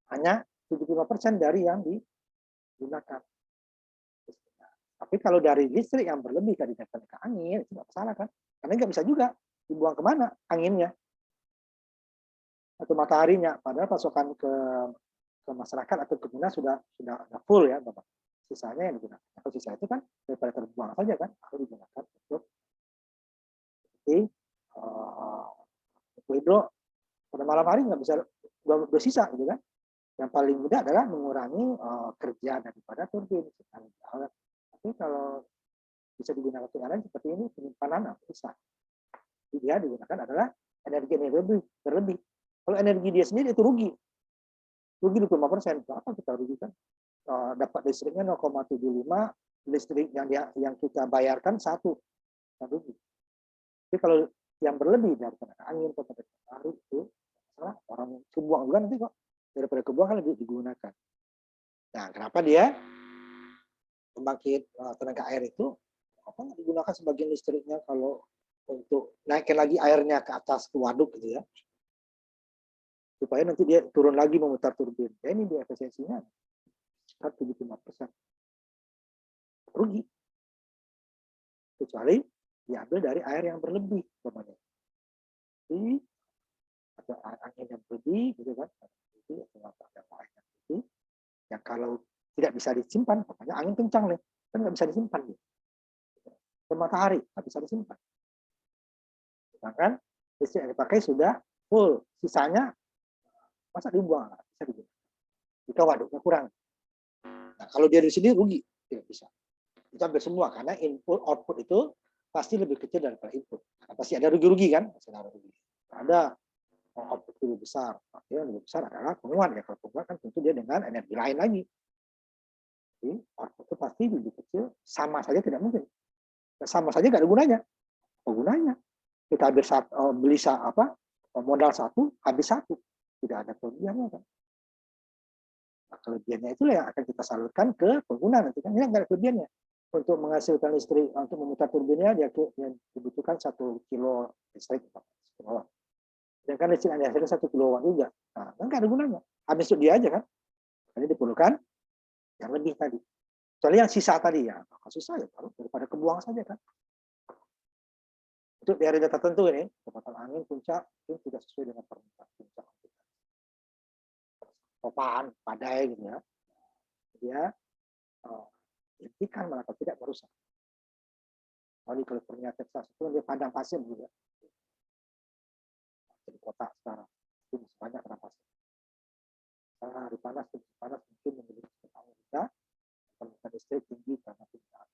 hanya 75% dari yang digunakan. Tapi kalau dari listrik yang berlebih tadi ke angin, itu nggak masalah kan? Karena nggak bisa juga dibuang kemana anginnya atau mataharinya. Padahal pasokan ke masyarakat atau ke guna sudah full ya, Bapak. Sisanya yang digunakan. Atau sisa itu kan daripada terbuang saja kan, atau digunakan untuk seperti hidro pada malam hari nggak bisa bersisa gitu kan. Yang paling mudah adalah mengurangi kerja daripada turbin. Tapi kalau bisa digunakan untuk lain seperti ini, penyimpanan bisa. Jadi dia digunakan adalah energi yang berlebih. Kalau energi dia sendiri itu rugi 25%. Apa kita rugikan? Dapat listriknya 0,75, listrik yang kita bayarkan 1 rugi. Tapi kalau yang berlebih dari tenaga angin atau tenaga matahari itu orang kebuang juga nanti kok, daripada kebuang kan lebih digunakan. Nah, kenapa dia pembangkit tenaga air itu apa nggak digunakan sebagian listriknya kalau untuk naikkan lagi airnya ke atas ke waduk gitu ya, supaya nanti dia turun lagi memutar turbin. Ya, ini dia efisiensinya 75%. Rugi. Kecuali diambil dari air yang berlebih. Jadi, ada angin yang berlebih, gitu kan. Jadi, ada air yang berlebih. Yang kalau tidak bisa disimpan, makanya angin kencang nih. Kan nggak bisa disimpan. Gitu. Ke matahari, nggak bisa disimpan. Sedangkan listrik yang dipakai sudah full. Sisanya, masa dibuang? Nggak bisa dibuang. Jika waduknya kurang. Nah, kalau dia di sini rugi, tidak bisa. Kita ambil semua karena input output itu pasti lebih kecil daripada input. Karena pasti ada rugi-rugi kan? Pasti ada rugi. Ada output lebih besar. Yang lebih besar adalah penguat ya. Kalau penguat kan tentu dia dengan energi lain lagi. Jadi output itu pasti lebih kecil. Sama saja tidak mungkin. Sama saja nggak ada gunanya. Apa gunanya? Kita beli modal 1, habis 1. Tidak ada kelebihannya kan? Nah, kelebihannya itulah yang akan kita salurkan ke pengguna nanti kan. Ini nggak ada kelebihannya. Untuk menghasilkan listrik, untuk memutar turbinnya dia dibutuhkan 1 kilo listrik. Sedangkan listrik yang dihasilkan 1 kilowatt juga. Nah, kan nggak ada gunanya. Habis itu dia aja kan. Jadi diperlukan yang lebih tadi. Soalnya yang sisa tadi ya, sisa ya baru daripada kebuang saja kan. Untuk daerah tertentu ini, kecepatan angin puncak itu tidak sesuai dengan permintaan puncak. Topan, badai gitu ya. Dia hentikan malah tidak merusak. Kalau di California, Texas itu dia padang pasir juga. Di kota sekarang itu banyak padang pasir. Karena hari panas mungkin menjadi setahun kita permintaan listrik tinggi karena penggunaan.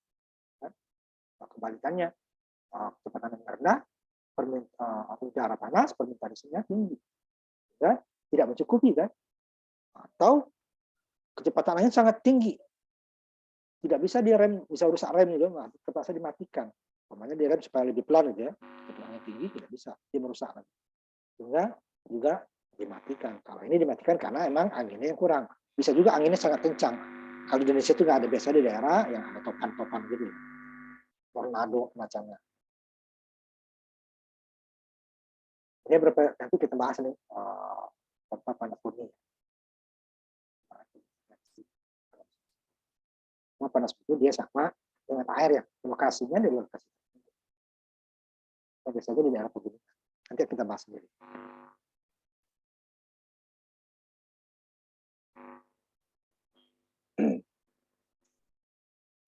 Nah, kebalikannya kecepatan yang rendah, udara panas, permintaan listriknya tinggi, ya, tidak mencukupi kan? Atau kecepatan angin sangat tinggi, tidak bisa direm, bisa rusak rem gitu, terpaksa dimatikan. Namanya direm supaya lebih pelan gitu ya. Kecepatan angin tinggi tidak bisa, dia merusak rem. Sehingga juga dimatikan. Kalau ini dimatikan karena emang anginnya yang kurang. Bisa juga anginnya sangat kencang. Kalau di Indonesia itu nggak ada, biasa di daerah yang ada topan-topan gitu. tornado macamnya. Ini berapa nanti kita bahas nih tentang panas bumi. Panas bumi dia sama dengan air ya, lokasinya di lokasi. Biasanya di daerah pegunungan. Nanti kita bahas sendiri.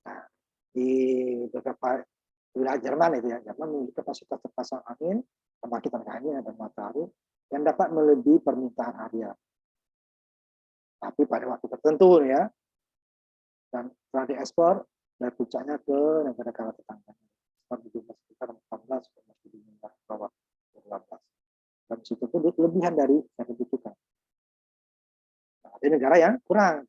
Nah, di beberapa wilayah Jerman itu ya, Jerman memiliki kapasitas terpasang angin, pembangkitan angin dan matahari yang dapat melebihi permintaan harian. Tapi pada waktu tertentu ya, dan setelah diekspor dari puncaknya ke negara-negara tetangga. Seperti sekitar 14 miliar bawah 18. Dan situ pun kelebihan dari yang dibutuhkan. Nah, ada negara yang kurang,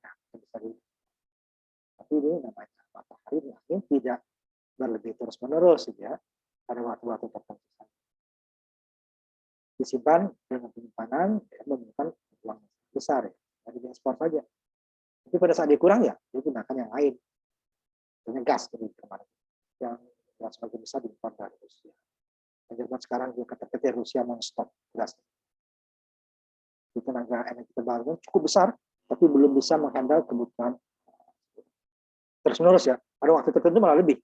tapi ini namanya matahari angin tidak berlebih terus-menerus ya, pada waktu-waktu tertentu. Disimpan dengan penyimpanan menggunakan uang besar ya, dari diekspor saja. Tapi pada saat dikurang ya, digunakan yang lain, misalnya gas seperti kemarin, yang sebagian besar diimpor dari Rusia. Jerman sekarang juga kata-kata Rusia non-stop gas. Tenaga energi terbarukan cukup besar, tapi belum bisa menghandle kebutuhan terus-menerus ya. Pada waktu tertentu malah lebih.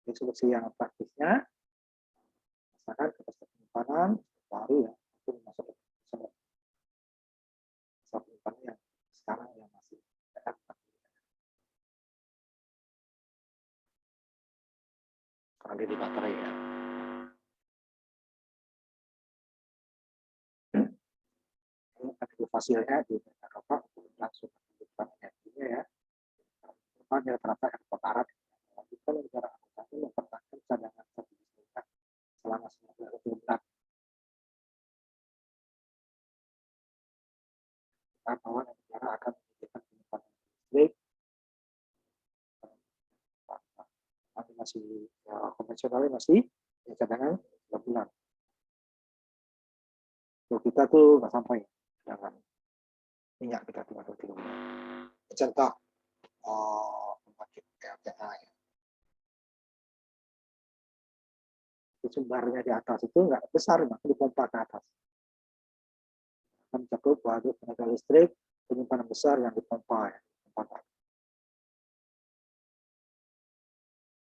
Jadi solusi yang praktisnya, misalkan kapasitas penyimpanan baru ya, itu masuk ke penyimpanan yang sekarang yang masih sekarang di baterai ya. Ini fasilnya di Eropa langsung kebutuhan energinya ya. Di rata-rata Eropa Barat, kita negara anggota ini mempertahankan cadangan sertifikat selama 90 bulan. Bahwa negara akan menyediakan penyimpanan listrik masih konvensionalnya masih cadangan 3 bulan. Kalau kita tuh nggak sampai cadangan minyak kita cuma 2-3 bulan. Contoh pembangkit PLTA ya. Sumbernya di atas itu nggak besar, maka dipompa ke atas. Akan mencakup waduk tenaga listrik, penyimpanan besar yang dipompa ya.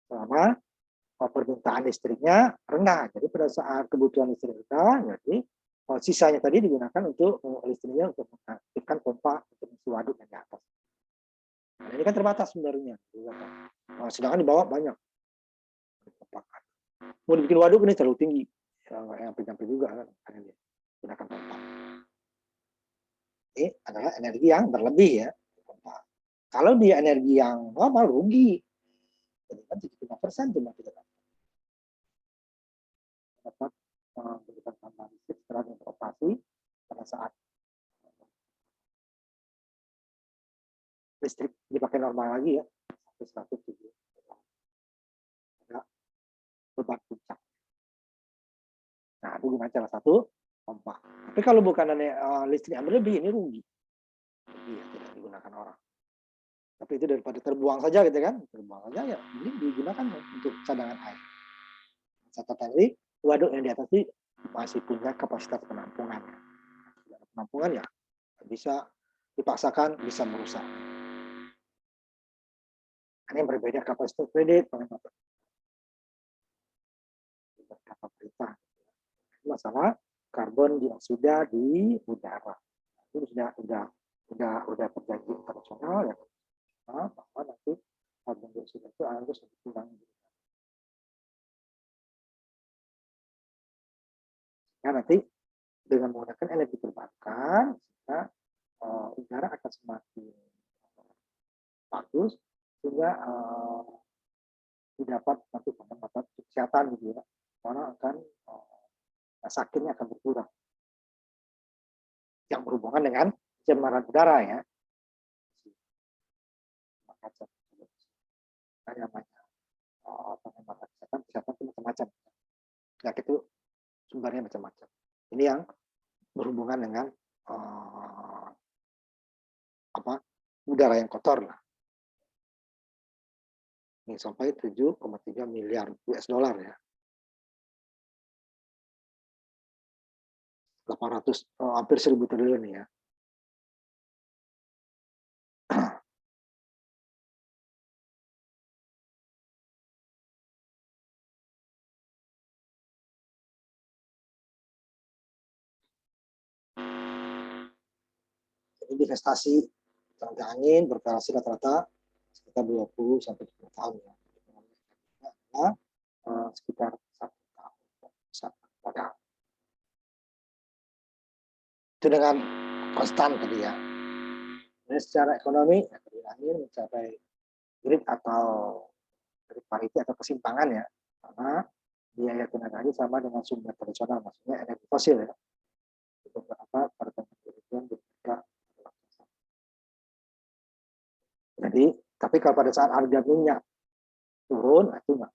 Selama permintaan listriknya rendah. Jadi pada saat kebutuhan listrik rendah, jadi sisanya tadi digunakan untuk listriknya untuk mengaktifkan pompa untuk mengisi waduk yang di atas. Nah, ini kan terbatas sebenarnya. Sedangkan di bawah banyak. Mau dibikin waduk ini terlalu tinggi. Yang nyampe juga kan. Gunakan pompa. Ini adalah energi yang berlebih ya. Pompa. Kalau dia energi yang normal, rugi. Jadi kan 75% cuma kita dapat memberikan tambahan listrik setelah beroperasi pada saat listrik dipakai normal lagi ya sampai 107 ada beban puncak. Nah itu gimana salah satu pompa. Tapi kalau bukan listrik yang berlebih ini rugi ya, tidak digunakan orang. Tapi itu daripada terbuang saja gitu kan, terbuang saja ya ini digunakan untuk cadangan air. Catatan ini waduk yang di atas ini masih punya kapasitas penampungan. Penampungan ya bisa dipaksakan bisa merusak. Ini yang berbeda kapasitas kredit pemerintah. Masalah karbon dioksida di udara. Itu sudah perjanjian internasional ya bahwa nanti karbon dioksida itu harus dikurangi. Ya, nanti dengan menggunakan energi terbarukan, udara akan semakin bagus sehingga didapat nanti pengamatan kesehatan gitu ya, orang akan sakitnya akan berkurang. Yang berhubungan dengan pencemaran udara ya. Namanya pengamatan kesehatan itu macam-macam. Penyakit itu sumbernya macam-macam. Ini yang berhubungan dengan udara yang kotor lah. Ini sampai 7,3 miliar US dollar ya. 800 hampir 1.000 triliun ya. Jadi investasi tenaga angin bervariasi rata-rata sekitar 20 sampai 30 tahun ya. Sekitar 1 tahun modal. Itu dengan konstan tadi ya. Dan secara ekonomi, tenaga angin mencapai grid atau grid parity atau kesimpangan ya, karena biaya tenaga angin sama dengan sumber tradisional, maksudnya energi fosil ya. Beberapa pertemuan berbeda. Jadi, tapi kalau pada saat harga minyak turun, itu enggak.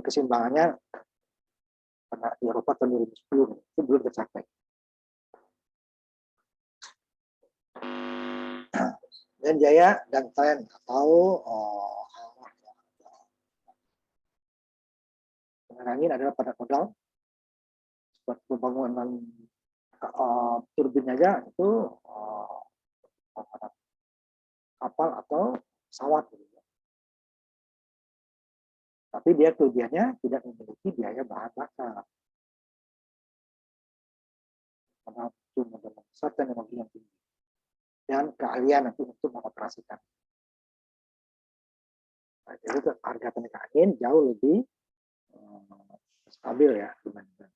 Kesimbangannya pada Eropa tahun 2010 itu belum tercapai. Dan biaya dan tren atau angin adalah pada modal seperti pembangunan turbin aja itu kapal atau pesawat. Tapi dia kelebihannya tidak memiliki biaya bahan bakar. Karena itu modal besar teknologi yang tinggi. Dan keahlian nanti untuk mengoperasikan. Nah, jadi harga tenaga angin jauh lebih stabil ya dibandingkan.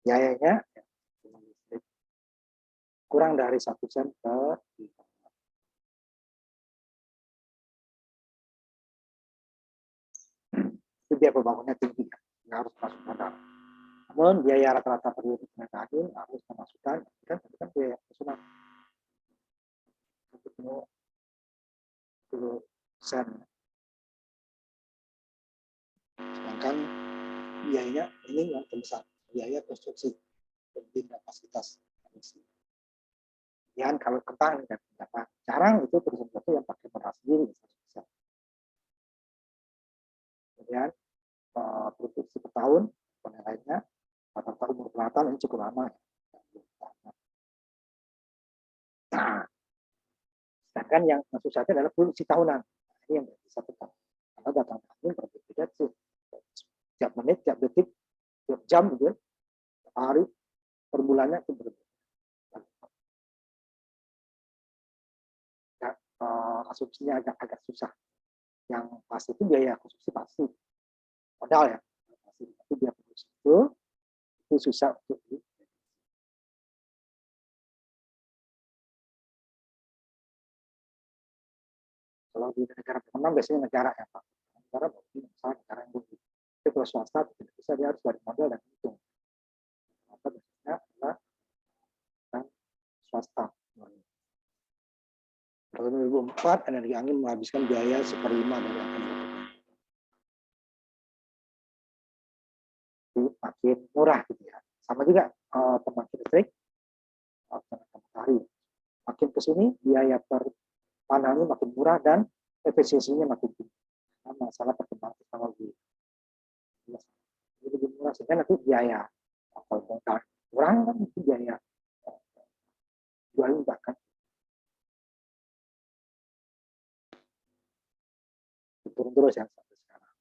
Biayanya kurang dari 1 sen per liter. Itu biaya pembangunannya tinggi, nggak harus masuk modal. Namun biaya rata-rata periode tenaga angin harus memasukkan kan biaya operasional 10 sen. Sedangkan biayanya ini yang terbesar, biaya konstruksi lebih kapasitas. Dan kalau kentang dapat jarang itu perusahaan yang pakai modal sendiri. Kemudian produksi per tahun penilaiannya rata-rata umur perawatan ini cukup lama. Nah, sedangkan yang susahnya adalah produksi tahunan. Ini yang bisa tetap. Karena datang angin berbeda sih. Tiap menit, tiap detik, tiap jam gitu, tiap hari, per bulannya itu berbeda. Ya, asumsinya agak susah. Yang pasti itu biaya konsumsi pasti modal ya. Tapi biaya produksi itu susah untuk kalau di negara berkembang biasanya negara ya Pak. Negara misalnya negara yang rugi. Tapi kalau swasta tidak bisa, dia harus dari modal dan hitung. Maka biasanya adalah swasta. Tahun 2004 energi angin menghabiskan biaya 1/5 dari apa yang dilakukan. Itu makin murah gitu ya. Sama juga pembangkit listrik tenaga matahari. Makin ke sini biaya per panelnya makin murah dan efisiensinya makin tinggi. Nah, masalah perkembangan teknologi. Jadi lebih murah sehingga nanti biaya kalau modal kurang kan itu biaya jual bahkan turun terus ya sampai sekarang.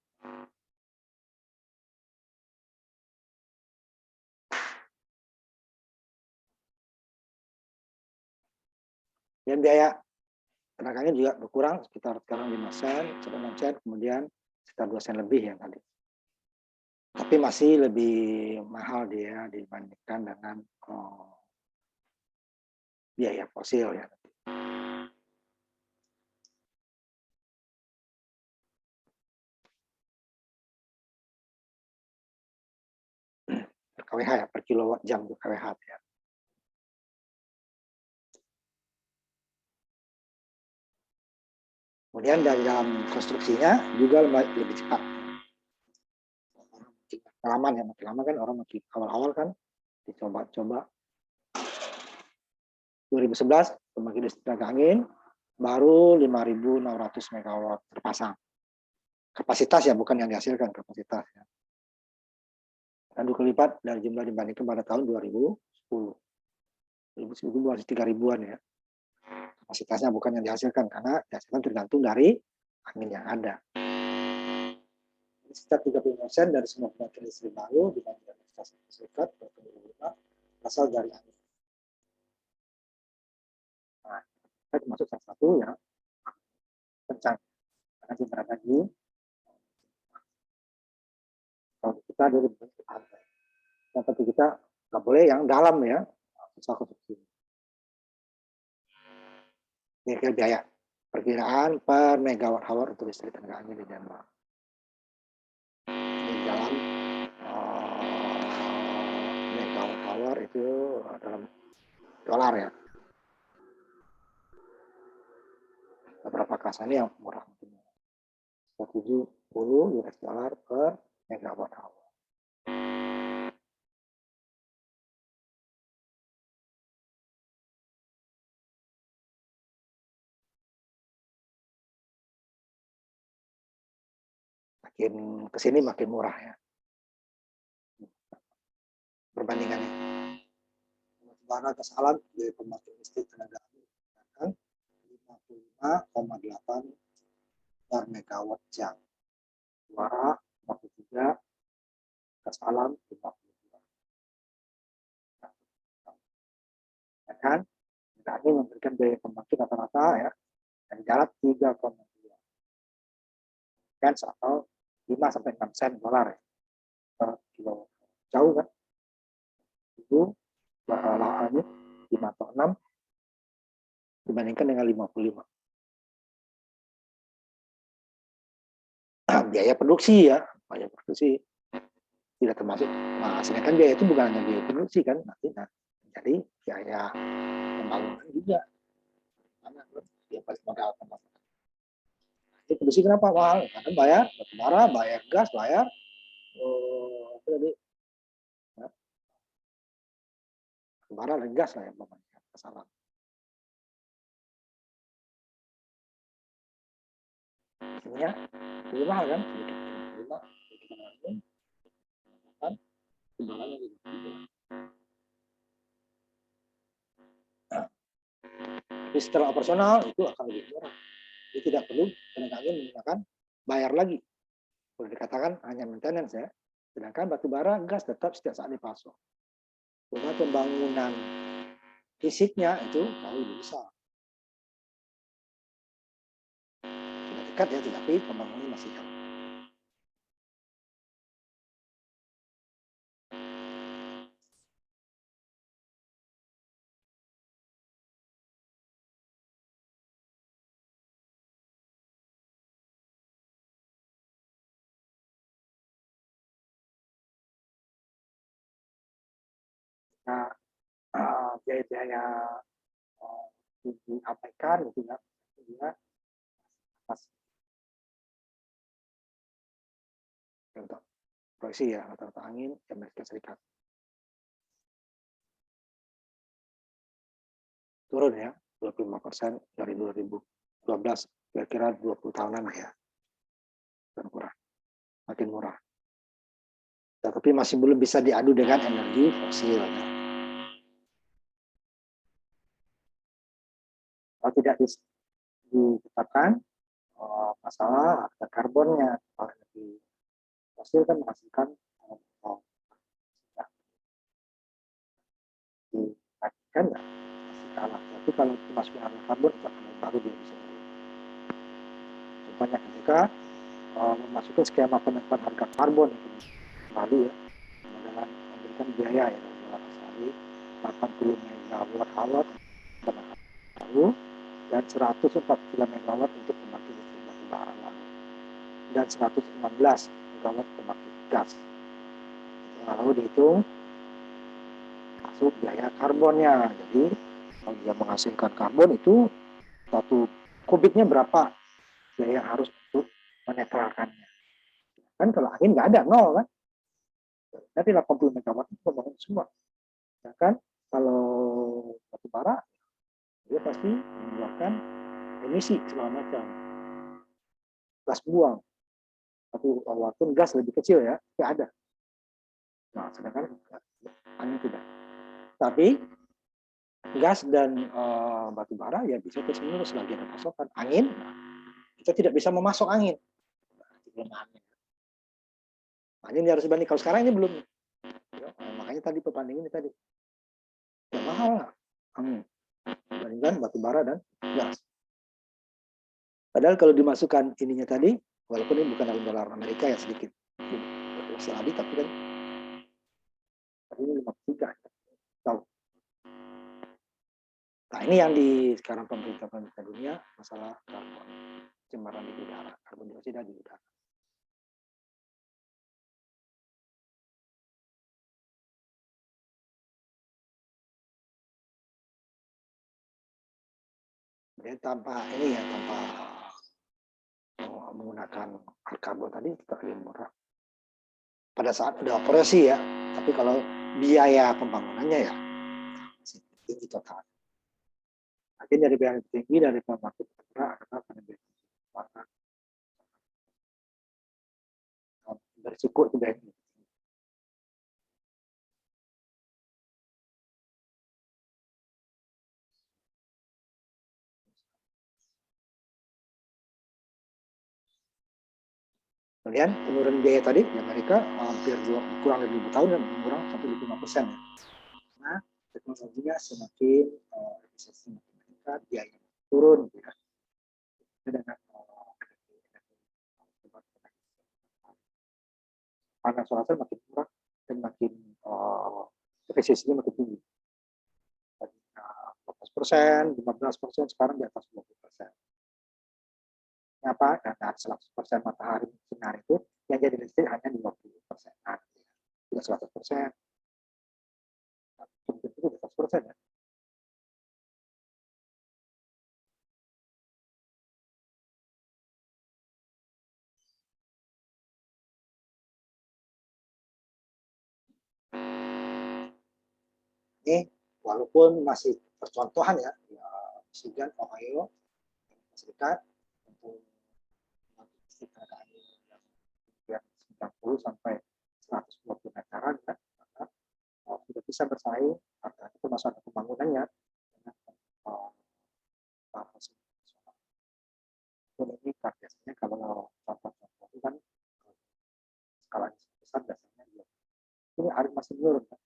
Dan biaya tenaganya juga berkurang sekitar sekarang 5 sen, 6 sen, kemudian sekitar 2 sen lebih ya tadi. Tapi masih lebih mahal dia dibandingkan dengan biaya fosil ya. kWh ya, per kilowatt jam kWh ya. Kemudian dari dalam konstruksinya juga lebih cepat. Makin lama kan orang makin awal-awal kan dicoba-coba. 2011 pembangkit listrik tenaga angin baru 5.600 megawatt terpasang. Kapasitas ya, bukan yang dihasilkan, kapasitas ya. Dan 2 kali lipat dari jumlah dibandingkan pada tahun 2010. 2010 masih 3.000-an ya. Kapasitasnya bukan yang dihasilkan, karena dihasilkan tergantung dari angin yang ada. Sekitar 30% dari semua pembangkit listrik baru dibandingkan Amerika Serikat pada 2005 berasal dari angin. Nah, kita termasuk salah satu ya kencang, karena kita berada di kalau kita dari pantai. Tapi kita nggak boleh yang dalam ya, soal konstruksi. Ini kira biaya perkiraan per megawatt hour untuk listrik tenaga angin di Denmark. Ini dalam megawatt hour itu dalam dolar ya. Beberapa kasannya yang murah, 70 US dollar per megawatt hour. Makin kesini makin murah ya perbandingannya. Batubara gas alam dari pembangkit listrik tenaga angin 55,8 per megawatt jam. Suara 43, gas alam 52. Ya kan? Kami memberikan biaya pembangkit rata-rata ya dari darat 3,2 pence atau 5 sampai 6 sen dolar ya, per kilowatt. Jauh kan? Itu lahannya 5 atau 6 dibandingkan dengan 55. Biaya produksi ya, biaya produksi tidak termasuk. Nah, sedangkan biaya itu bukan hanya biaya produksi kan, nanti jadi biaya pembangunan juga. Mana dia paling modal pembangunan. Itu produksi kenapa mahal? Karena bayar batubara, bayar gas, bayar apa tadi? Ya, batubara dan gas lah yang pokoknya kesalahan. Ini lebih mahal kan? Sedikit mahal kan? Timbangannya gitu. Nah, tapi setelah operasional itu akan lebih murah. Jadi tidak perlu tenaga angin menggunakan bayar lagi. Boleh dikatakan hanya maintenance ya. Sedangkan batubara, gas tetap setiap saat dipasok. Cuma pembangunan fisiknya itu jauh lebih besar. Sudah dekat ya, tetapi pembangunan masih jauh. Nah, biaya-biaya diabaikan gitu ya, dia untuk proyeksi ya rata-rata angin Amerika Serikat turun ya 25% dari 2012, kira-kira 20 tahunan lah ya, dan murah, makin murah. Tapi masih belum bisa diadu dengan energi fosil ya. Kalau tidak ditetapkan masalah harga karbonnya, kalau energi fosil kan menghasilkan dipastikan ya masih kalah. Tapi kalau dimasukin harga karbon baru dia bisa. Contohnya ketika memasukkan skema penentuan harga karbon baru ya, dengan memberikan biaya ya dalam sehari 80 megawatt hour baru dan 143 megawatt untuk pembangkit listrik batubara lalu dan 116 megawatt pembangkit gas. Lalu dihitung termasuk biaya karbonnya. Jadi kalau dia menghasilkan karbon itu satu kubiknya berapa biaya yang harus untuk menetralkannya. Kan kalau angin nggak ada, nol kan. Nanti 80 megawatt itu membangun semua. Ya kan? Kalau batu bara, dia pasti mengeluarkan emisi segala macam. Gas buang. Tapi walaupun gas lebih kecil ya, tidak ada. Nah, sedangkan angin tidak. Tapi gas dan batu bara ya bisa terus menerus lagi ada pasokan. Angin, kita tidak bisa memasok angin. Angin harus dibanding. Kalau sekarang ini belum. Ya, makanya tadi perbandingan ini tadi. Ya, mahal lah angin dibandingkan batu bara dan gas. Padahal kalau dimasukkan ininya tadi, walaupun ini bukan dalam dolar Amerika ya sedikit tadi, tapi kan ini 53 tahu. Nah ini yang di sekarang pemerintah dunia masalah karbon, pencemaran di udara, karbon dioksida di udara. Kemudian tanpa ini ya, tanpa menggunakan karbon tadi tetap lebih murah. Pada saat udah operasi ya, tapi kalau biaya pembangunannya ya masih tinggi total. Akhirnya dari biaya tinggi dari pembangkit udara karena penambahan bersiko itu biaya. Kemudian penurunan biaya tadi di Amerika hampir kurang dari 2 tahun dan kurang sampai 5%. Karena teknologinya semakin efisiensi meningkat, biaya turun, ya. Dengan panas solar makin murah dan makin efisiensinya makin tinggi. 14%, 15%, sekarang di atas 20%. Kenapa? Karena 100% matahari sinar itu yang jadi listrik hanya 20%. Tidak 100%. Itu 100% ya. Ini walaupun masih percontohan ya, Michigan, Ohio, Serikat untuk keadaan yang 90 sampai 120 meteran kan, maka sudah bisa bersaing, itu termasuk ada pembangunannya dengan ini kan biasanya kalau contoh-contoh itu kan skalanya besar biasanya ini hari masih menurun kan.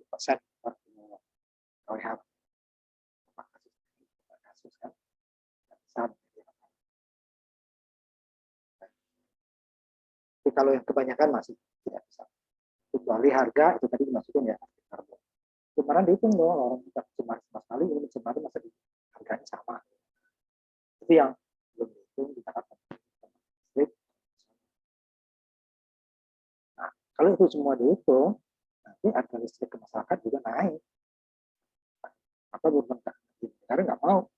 Persen kalau kasus kan besar. Tapi kalau yang kebanyakan masih tidak bisa. Kecuali harga itu tadi dimasukin ya karbon. Kemarin dihitung dong orang kita cemar sama sekali ini cemar masa di harganya sama. Itu yang belum dihitung kita akan listrik. Nah kalau itu semua dihitung nanti harga listrik ke masyarakat juga naik. Apa berbengkak? Karena nggak mau.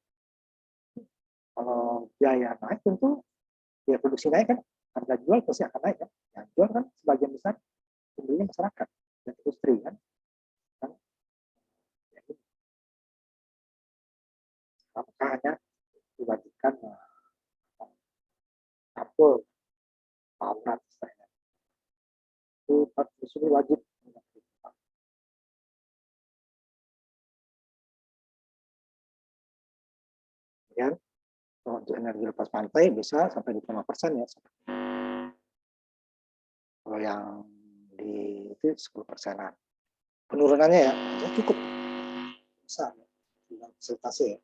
Kalau biaya naik tentu biaya produksi naik kan, harga jual pasti akan naik kan. Yang jual kan sebagian besar pembelinya masyarakat dan industri kan. Apakah hanya diwajibkan kapur aurat itu sudah wajib. Kemudian untuk energi lepas pantai bisa sampai 5% ya. Kalau yang di itu 10%-an. Penurunannya ya cukup besar dengan fasilitasi ya.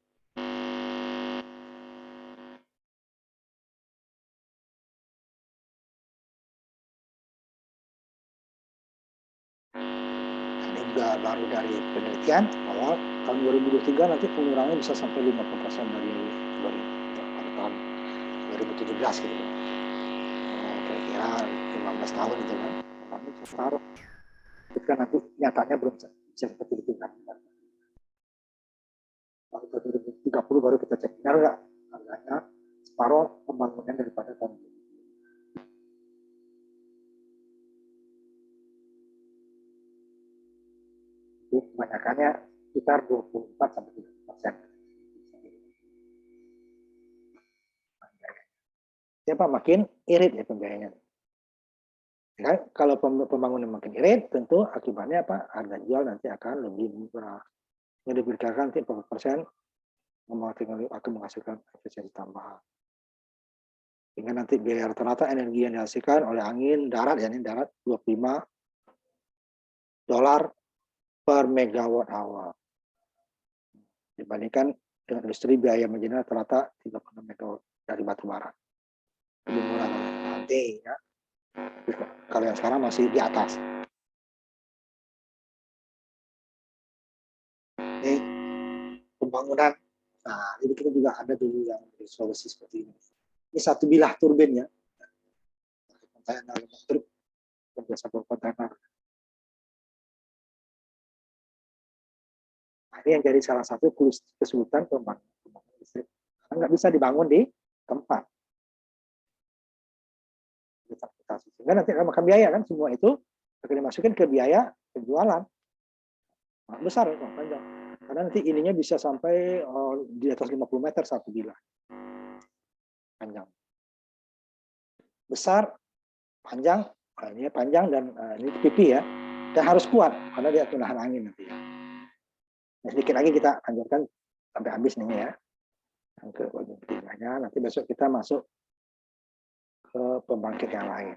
Ini juga baru dari penelitian bahwa tahun 2023 nanti pengurangannya bisa sampai 50% dari tahun 2017 gitu. Kira-kira 15 tahun itu kan. taruh, ketika nanti nyatanya belum bisa seperti itu kan. Tahun 2030 baru kita cek benar nggak harganya separuh pembangunan daripada tahun ini. Itu kebanyakannya sekitar 24-30%. Siapa makin irit ya pembiayanya. Ya, kalau pembangunan makin irit, tentu akibatnya apa? Harga jual nanti akan lebih murah. Yang diperkirakan nanti 40% akan menghasilkan efisiensi tambahan. Sehingga nanti biaya rata-rata energi yang dihasilkan oleh angin darat, ya ini darat $25 per megawatt hour. Dibandingkan dengan industri biaya marginal rata-rata 36 megawatt dari batu bara. Lebih murah nanti ya. Kalau yang sekarang masih di atas. Ini pembangunan. Nah, ini kita juga ada dulu yang solusi seperti ini. Ini satu bilah turbin ya. Kontainer truk biasa berkontainer. Nah, ini yang jadi salah satu kesulitan pembangunan listrik. Karena nggak bisa dibangun di tempat. Sehingga nanti akan makan biaya kan, semua itu akan dimasukin ke biaya penjualan. Nah, besar ya, panjang. Karena nanti ininya bisa sampai di atas 50 meter satu bilah. Panjang. Besar, panjang, ini panjang dan ini pipi ya. Dan harus kuat karena dia menahan angin nanti ya. Nah, sedikit lagi kita lanjutkan sampai habis nih ya. Yang ke bagian ketiganya, nanti besok kita masuk ke pembangkit yang lain.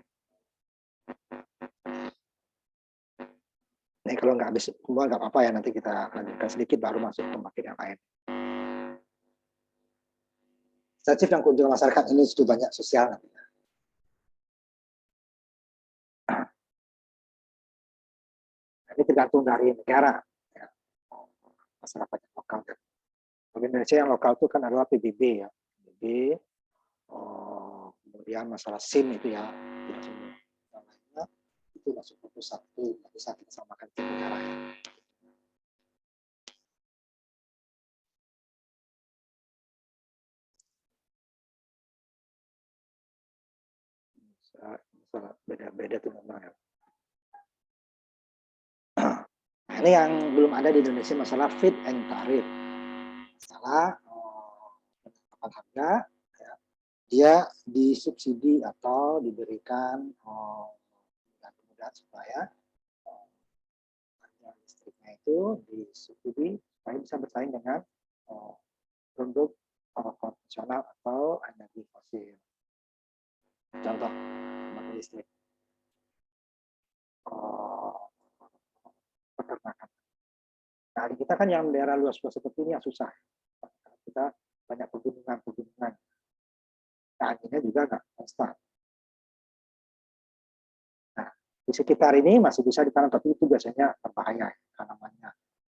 Ini kalau nggak habis semua nggak apa-apa ya, nanti kita lanjutkan sedikit baru masuk ke pembangkit yang lain. Insentif dan keuntungan masyarakat ini sudah banyak sosial nanti. Ini tergantung dari negara, ya. Masyarakat lokal. Di Indonesia yang lokal itu kan adalah PBB ya, PBB, kemudian masalah SIM itu ya, tidak semua. Yang lainnya itu masuk ke pusat itu, bisa kita samakan di negara. Beda-beda tuh memang ya. Nah, ini yang belum ada di Indonesia masalah fit and tarif. Masalah penetapan harga, ya, dia disubsidi atau diberikan kemudahan supaya harga listriknya itu disubsidi supaya bisa bersaing dengan produk konvensional atau energi fosil. Contoh pembangkit listrik, peternakan. Nah, kita kan yang daerah luas-luas seperti ini yang susah. Kita banyak pegunungan. Nah, anginnya juga nggak konstan. Nah, di sekitar ini masih bisa ditanam, tapi itu biasanya berbahaya. Tanamannya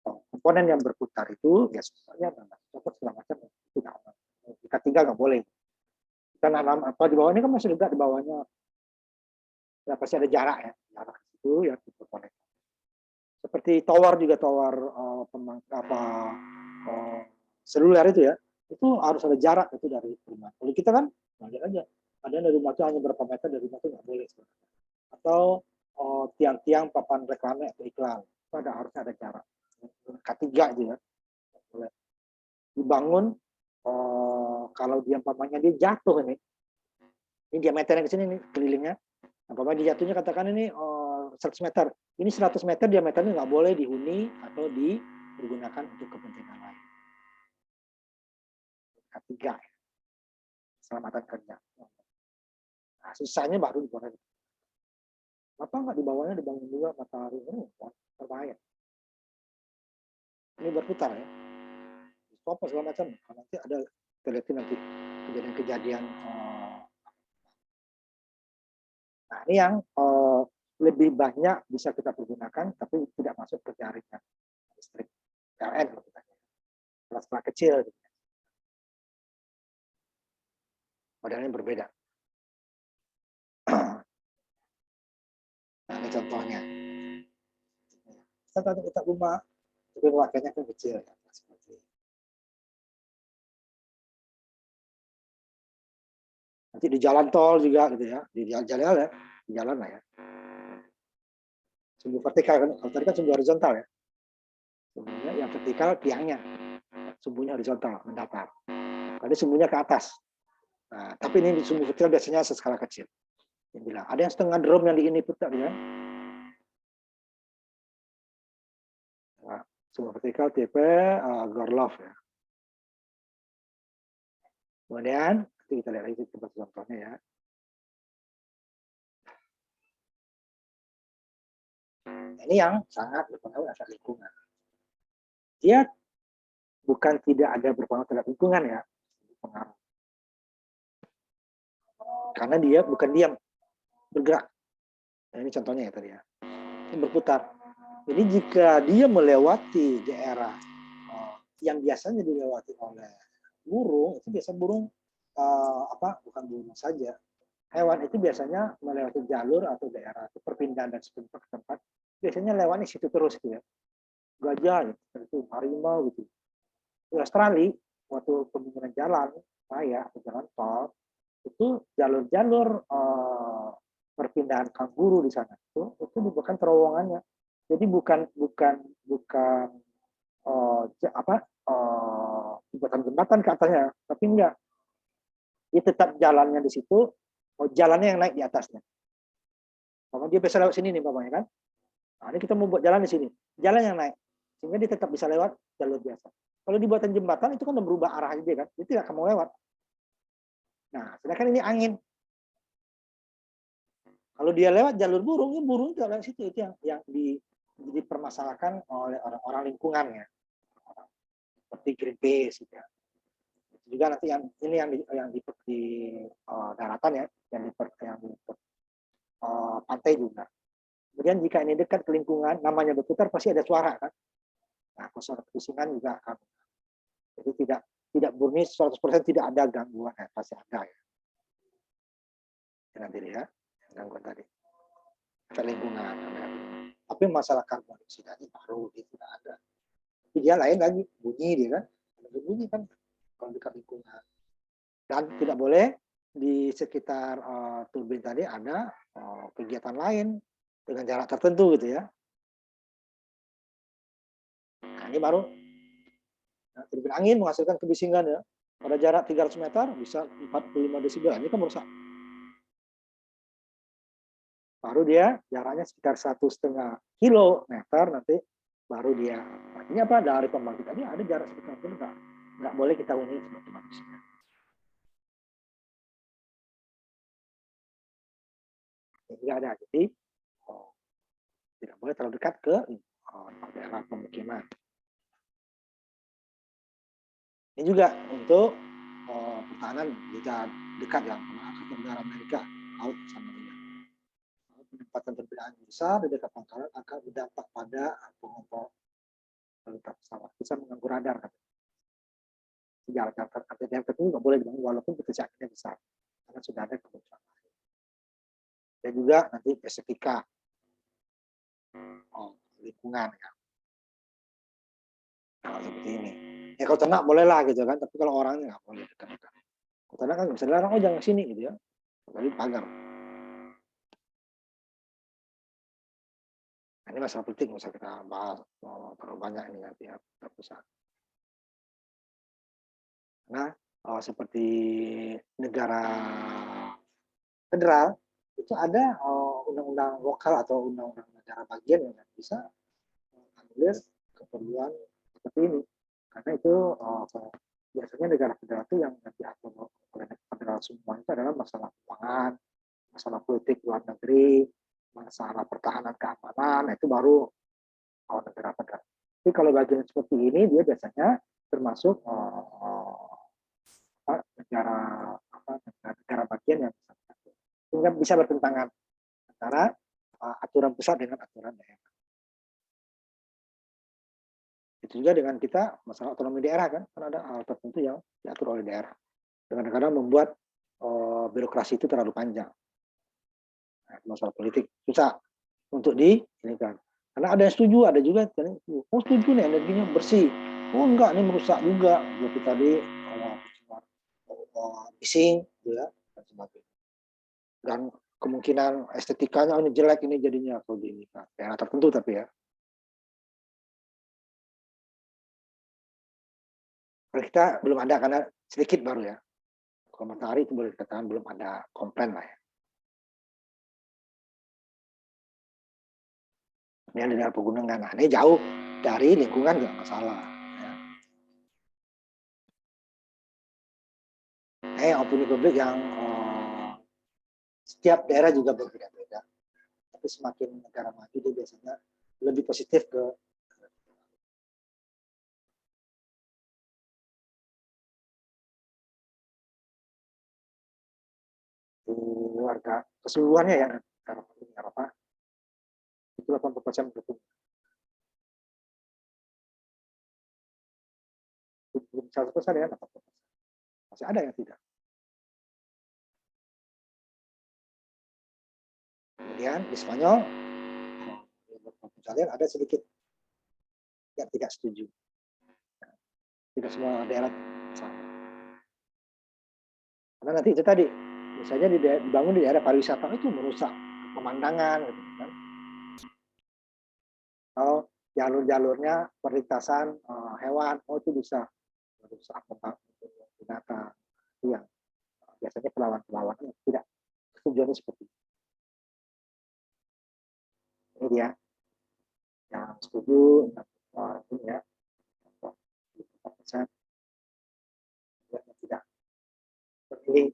komponen yang berputar itu biasanya copot segala macam itu nggak aman. Jika tinggal nggak boleh. Kita nanam apa di bawahnya kan masih dekat di bawahnya. Ya pasti ada jarak ya, jarak itu yang diperbolehkan. Seperti tower juga, tower seluler itu ya, itu harus ada jarak itu dari rumah. Kalau kita kan lanjut aja, ada dari rumah itu hanya berapa meter dari rumah itu nggak boleh. Atau tiang-tiang papan reklame atau iklan, itu harusnya ada jarak. K3 aja ya, boleh dibangun. Kalau dia pamannya dia jatuh ini diameternya ke sini nih kelilingnya. Nah, dia jatuhnya katakan ini 100 meter. Ini 100 meter diameternya nggak boleh dihuni atau digunakan untuk kepentingan lain. Ketiga, keselamatan kerja. Nah, sisanya baru diboleh. Apa nggak di bawahnya dibangun juga matahari ini berbahaya. Ini berputar ya. Apa segala macam. Nanti ada terlihat nanti kejadian-kejadian. Nah, ini yang lebih banyak bisa kita pergunakan, tapi tidak masuk ke jaringan listrik PLN. Skala kecil. Modelnya berbeda. Nah, ini contohnya. Kita rumah, tapi wakilnya kan kecil. Ya. Seperti ini. Nanti di jalan tol juga gitu ya, di jalan ya, di jalan lah ya. Sumbu vertikal kan, kalau tadi kan sumbu horizontal ya. Sumbunya yang vertikal tiangnya, sumbunya horizontal mendatar. Tadi sumbunya ke atas. Nah, tapi ini sumbu vertikal biasanya seskala kecil. Yang bilang ada yang setengah drum yang di ini putar ya. Nah, sumbu vertikal tipe Gorlov ya. Kemudian nanti kita lihat lagi contohnya ya. Ini yang sangat berpengaruh terhadap lingkungan. Dia bukan tidak ada berpengaruh terhadap lingkungan ya, berpengaruh. Karena dia bukan diam, bergerak. Nah, ini contohnya ya tadi ya. Ini berputar. Jadi jika dia melewati daerah yang biasanya dilewati oleh burung, itu biasa burung bukan burung saja. Hewan itu biasanya melewati jalur atau daerah atau perpindahan dan setempat ke tempat, biasanya lewat di situ terus gitu ya. Gajah gitu, itu harimau gitu. Di Australia waktu pembangunan jalan raya atau jalan tol itu jalur-jalur perpindahan kanguru di sana itu bukan terowongannya. Jadi bukan jembatan ke atasnya, tapi enggak. Dia tetap jalannya di situ, jalannya yang naik di atasnya. Kalau dia bisa lewat sini nih bapaknya kan. Nah, ini kita mau buat jalan di sini, jalan yang naik, sehingga dia tetap bisa lewat jalur biasa. Kalau dibuatan jembatan itu kan udah berubah arah aja kan, dia tidak akan mau lewat. Nah, sedangkan ini angin. Kalau dia lewat jalur burung tidak lewat situ, itu yang dipermasalahkan oleh orang-orang lingkungan ya, seperti Greenpeace gitu ya. Juga nanti yang di daratan ya, yang di pantai juga. Kemudian jika ini dekat ke lingkungan, namanya berputar pasti ada suara kan. Nah, suara kebisingan juga akan. Jadi tidak murni 100% tidak ada gangguan, pasti ada ya. Nanti ya, gangguan tadi. Ke lingkungan. Tapi masalah karbon dioksida ini baru dia tidak ada. Tapi dia lain lagi, bunyi dia kan. Bunyi kan kalau dekat lingkungan. Dan tidak boleh di sekitar turbin tadi ada kegiatan lain dengan jarak tertentu gitu ya. Nah, ini baru turbin angin menghasilkan kebisingan ya. Pada jarak 300 meter bisa 45 desibel. Ini kan merusak. Baru dia jaraknya sekitar 1,5 kilometer nanti baru dia. Ini apa dari pembangkit tadi ada jarak sekitar itu nggak boleh kita unik seperti manusia. Tidak ada. Jadi tidak boleh terlalu dekat ke daerah pemukiman. Ini juga untuk pertahanan jika dekat ya Angkatan Udara Amerika, laut sama dia. Penempatan perbedaan besar di dekat pangkalan akan berdampak pada pengompol lalu pesawat. Bisa mengganggu radar. Jarak yang tertentu nggak boleh dibangun walaupun ketersangkanya besar, karena sudah ada kebutuhan. Dan juga nanti spesifika lingkungan ya. Nah, seperti ini. Ya kalau ternak bolehlah gitu kan, tapi kalau orangnya nggak boleh dekat-dekat. Kalau ternak kan bisa dilarang, oh jangan sini gitu ya. Tapi pagar. Nah, ini masalah politik, bisa kita bahas terlalu banyak ini nanti ya, terpusat. Nah, seperti negara federal itu ada undang-undang lokal atau undang-undang negara bagian yang bisa menganulir keperluan seperti ini. Karena itu biasanya negara federal itu yang diatur oleh federal semua itu adalah masalah keuangan, masalah politik luar negeri, masalah pertahanan keamanan, itu baru negara federal. Tapi kalau bagian seperti ini dia biasanya termasuk negara bagian yang sehingga bisa bertentangan antara aturan pusat dengan aturan daerah. Itu juga dengan kita masalah otonomi daerah kan ada hal tertentu yang diatur oleh daerah. Dengan kadang membuat birokrasi itu terlalu panjang. Nah, masalah politik susah. untuk di ini kan. Karena ada yang setuju, ada juga yang oh setuju nih energinya bersih. Oh enggak, ini merusak juga. Seperti tadi bising, gitu ya, dan sebagainya. Dan kemungkinan estetikanya ini jelek ini jadinya kalau di ini kan. Daerah tertentu tapi ya. Kalau kita belum ada karena sedikit baru ya. Kalau matahari itu boleh dikatakan belum ada komplain lah ya. Ini ada daerah pegunungan. Nah, ini jauh dari lingkungan nggak masalah. Ya. Opini publik yang setiap daerah juga berbeda-beda. Tapi semakin negara maju dia biasanya lebih positif ke warga keseluruhannya ya. Eropa itu 80% mendukung. Belum 100% ya, 80%. Masih ada yang tidak. Kemudian di Spanyol, ada sedikit yang tidak setuju. Tidak semua daerah sama. Karena nanti itu tadi, misalnya dibangun di daerah pariwisata itu merusak pemandangan, gitu kan. Atau jalur-jalurnya perlintasan hewan, itu bisa merusak binatang. Itu yang biasanya pelawan-pelawan tidak tujuannya seperti itu. Ini dia yang setuju ini ya, tidak terpilih.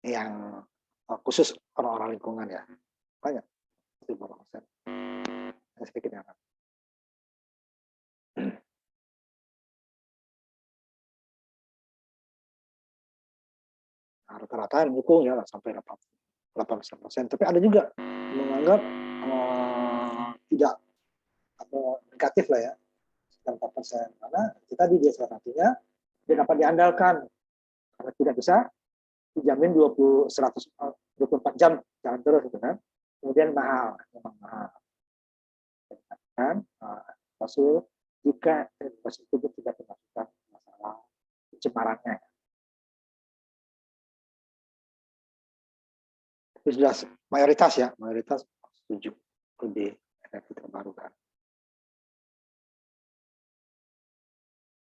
Yang khusus orang-orang lingkungan ya, banyak 50%. Sedikit yang rata-rata yang mendukung ya sampai 80%. Tapi ada juga menganggap tidak negatif lah ya, 4%. Karena itu tadi dia salah satunya dia dapat diandalkan karena tidak bisa dijamin 24 jam jalan terus gitu kan. Kemudian mahal, memang mahal. Dan fosil jika fosil itu tidak memasukkan masalah pencemarannya. Itu sudah mayoritas ya, mayoritas setuju lebih energi terbarukan.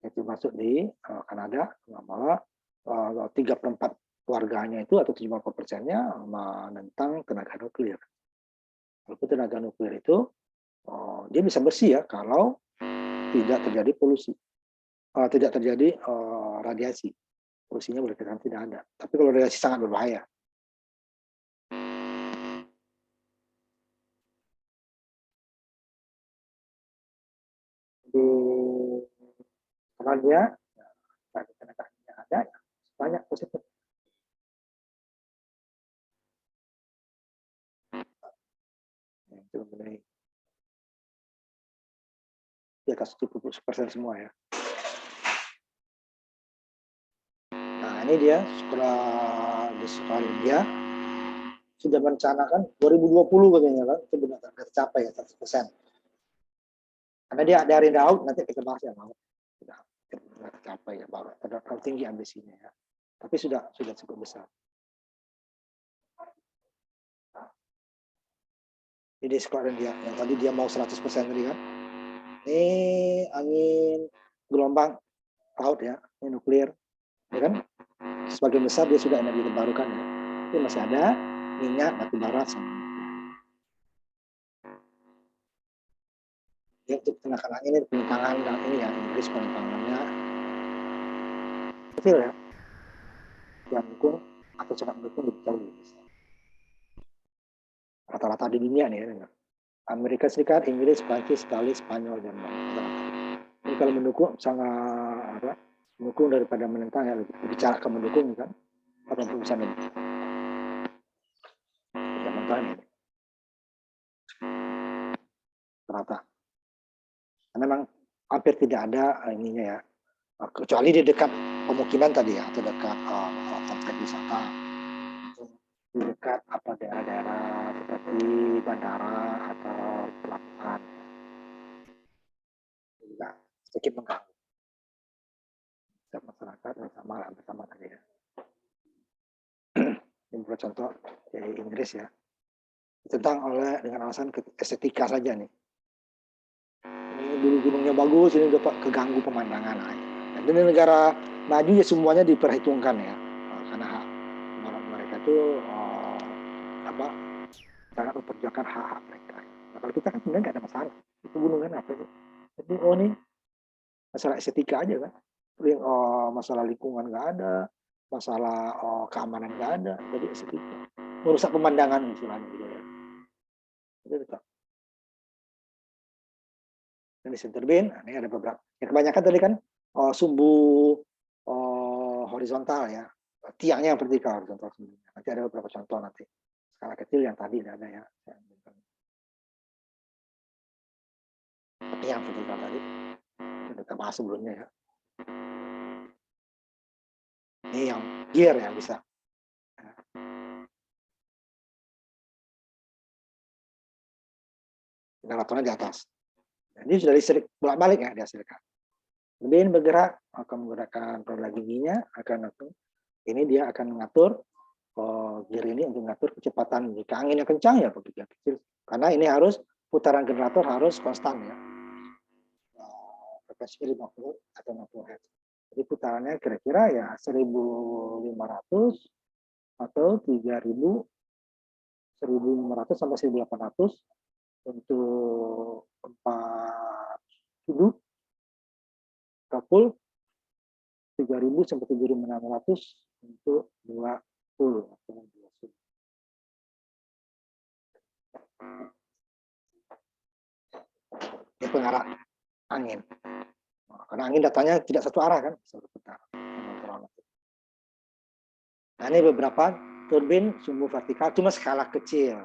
Itu masuk di Kanada, bahwa 3/4 warganya itu atau 70%-nya menentang tenaga nuklir. Walaupun tenaga nuklir itu dia bisa bersih ya kalau tidak terjadi polusi, tidak terjadi radiasi. Polusinya boleh dikatakan tidak ada. Tapi kalau radiasi sangat berbahaya. Di Kanada, tenaga ada banyak positif. Itu mengenai di atas 70% semua ya. Nah ini dia sekolah di Australia sudah merencanakan 2020 katanya kan, itu benar tercapai ya 100%. Karena dia dari laut nanti kita bahas ya laut sudah tercapai ya, baru terlalu tinggi ambisinya ya. Tapi sudah cukup besar. Jadi sekolah dia yang tadi dia mau 100% tadi kan. Ini angin gelombang laut ya, ini nuklir, ya kan? Sebagian besar dia sudah energi terbarukan ya. Tapi masih ada minyak, batu bara, sama ya, untuk tenaga angin ini pengembangan dan ini ya Inggris pengembangannya kecil ya, yang mendukung atau sangat mendukung lebih jauh lebih besar. Rata-rata di dunia nih ya, Amerika Serikat, Inggris, Prancis, Italia, Spanyol, Jerman. Ini kalau mendukung sangat mendukung daripada menentang ya, bicara ke mendukung kan 80% lebih. Tidak mentah ini. Rata. hampir tidak ada ininya ya, kecuali di dekat pemukiman tadi ya, atau dekat tempat wisata, di dekat daerah-daerah seperti bandara atau pelabuhan, juga sedikit mengganggu masyarakat bersama tadi ya. Ini contoh dari Inggris ya, tentang dengan alasan estetika saja nih. Ini dulu gunungnya bagus, ini dapat keganggu pemandangan. Nah, di negara maju ya semuanya diperhitungkan ya, karena mereka itu sangat memperjuangkan hak-hak mereka. Nah, kalau kita kan sebenarnya nggak ada masalah. Itu gunungan apa sih? Jadi nih masalah estetika aja kan. Masalah lingkungan nggak ada, masalah keamanan nggak ada, jadi estetika. Merusak pemandangan istilahnya gitu ya. Itu tetap. Dan di Sinterbin, ini ada beberapa. Ya, kebanyakan tadi kan sumbu horizontal ya, tiangnya yang vertikal horizontal sumbunya. Nanti ada beberapa contoh nanti. Skala kecil yang tadi tidak ada ya. Tapi yang vertikal tadi sudah kita bahas sebelumnya ya. Ini yang gear yang bisa. Generatornya di atas. Ini sudah listrik bolak-balik ya dihasilkan. Kemudian bergerak akan menggunakan roda giginya, ini dia akan mengatur gear ini untuk mengatur kecepatan. Jika anginnya kencang ya begitu kecil. Karena ini harus putaran generator harus konstan ya. Frekuensi 50 atau 60 Hz. Jadi putarannya kira-kira ya 1.500 atau 3.000, 1.500 sampai 1.800 untuk 4 sudut, full 3.000 sampai 7.600 untuk 2 full atau 2 sudut. Ini pengarah angin. Karena angin datanya tidak satu arah kan, satu putar. Nah, ini beberapa turbin sumbu vertikal cuma skala kecil.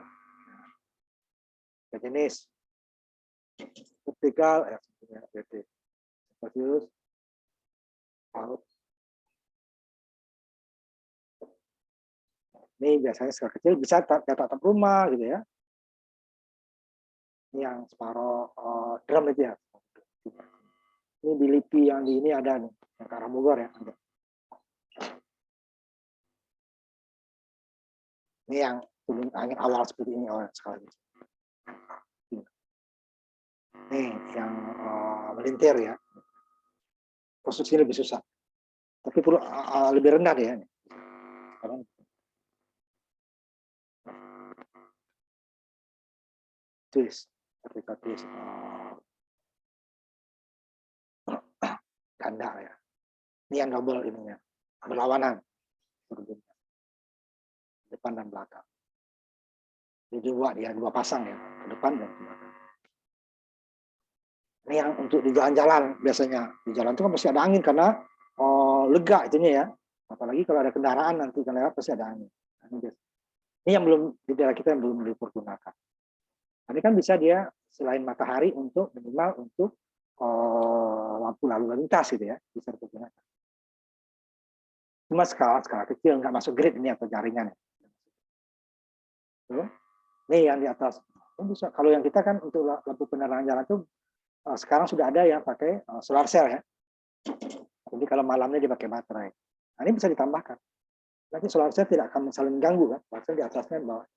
Jenis vertikal seperti ini biasanya skala kecil bisa atap rumah gitu ya. Ini yang separuh drum itu ya. Ini di LIPI yang di ini ada nih, yang ke arah Bogor ya. Ada. Ini yang turun angin awal seperti ini sekali. Nih yang melintir ya. Konstruksi lebih susah. Tapi perlu lebih rendah deh ya. Twist, ketika twist ganda ya. Ini yang double ininya, berlawanan depan dan belakang. Jadi dua pasang ya, ke depan dan ke belakang. Ini yang untuk di jalan-jalan biasanya. Di jalan itu kan pasti ada angin karena lega itunya ya. Apalagi kalau ada kendaraan nanti kan lewat pasti ada angin. Ini yang belum di daerah kita yang belum dipergunakan. Ini kan bisa dia selain matahari untuk minimal untuk lampu lalu lintas gitu ya, bisa dipergunakan. Cuma skala kecil, nggak masuk grid ini atau jaringan. Ini yang di atas. Bisa. Kalau yang kita kan untuk lampu penerangan jalan itu sekarang sudah ada yang pakai solar cell ya. Jadi kalau malamnya dia pakai baterai. Nah, ini bisa ditambahkan. Nanti solar cell tidak akan saling ganggu kan, solar cell di atasnya di bawah.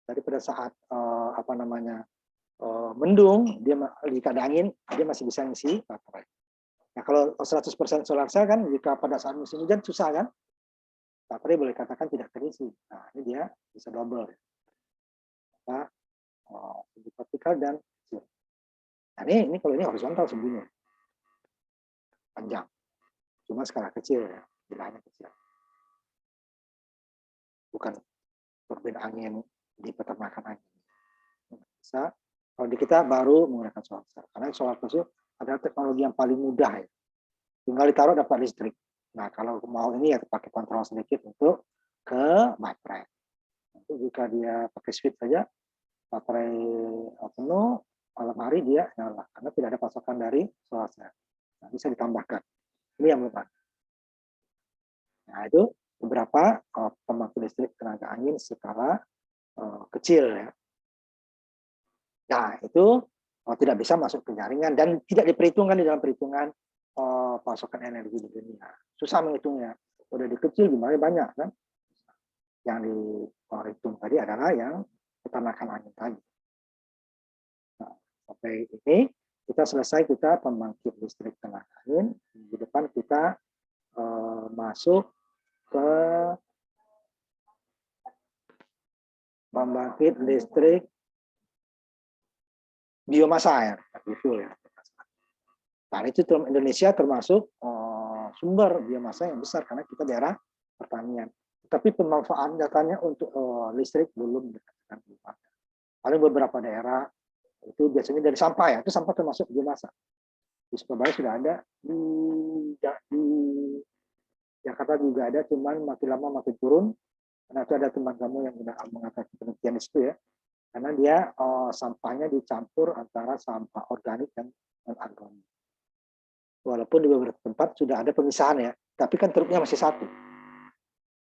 Jadi pada saat mendung, dia jika ada angin, dia masih bisa ngisi baterai. Nah, kalau 100% solar cell kan, jika pada saat musim hujan susah kan, baterai boleh katakan tidak terisi. Nah, ini dia bisa double. Nah, vertikal dan kecil. Nah, ini kalau ini horizontal sebenarnya panjang, cuma skala kecil ya, bilangnya kecil. Bukan turbin angin di peternakan angin. Bisa. Kalau di kita baru menggunakan solar cell, karena solar cell adalah teknologi yang paling mudah ya. Tinggal ditaruh dapat listrik. Nah, kalau mau ini ya pakai kontrol sedikit untuk ke baterai. Nanti jika dia pakai switch saja, baterai penuh, malam hari dia nyala karena tidak ada pasokan dari solar cell. Nah, bisa ditambahkan. Ini yang pertama. Nah, itu beberapa pembangkit listrik tenaga angin skala kecil ya. Nah, itu tidak bisa masuk ke jaringan dan tidak diperhitungkan di dalam perhitungan pasokan energi di dunia. Susah menghitungnya. Udah dikecil jumlahnya banyak kan. Yang dihitung tadi adalah yang peternakan angin tadi. Nah, sampai ini kita selesai kita pembangkit listrik tenaga angin. Di depan kita masuk ke pembangkit listrik biomasa ya, gitu ya. Nah, itu Indonesia termasuk sumber biomasa yang besar karena kita daerah pertanian. Tapi pemanfaatan datanya untuk listrik belum dikatakan belum ada. Paling beberapa daerah itu biasanya dari sampah ya, itu sampah termasuk biomasa. Di Surabaya sudah ada, di Jakarta juga ada, cuman makin lama makin turun. Karena itu ada teman kamu yang sudah mengatakan penelitian itu ya, karena dia sampahnya dicampur antara sampah organik dan non-organik. Walaupun di beberapa tempat sudah ada pemisahan ya, tapi kan truknya masih satu.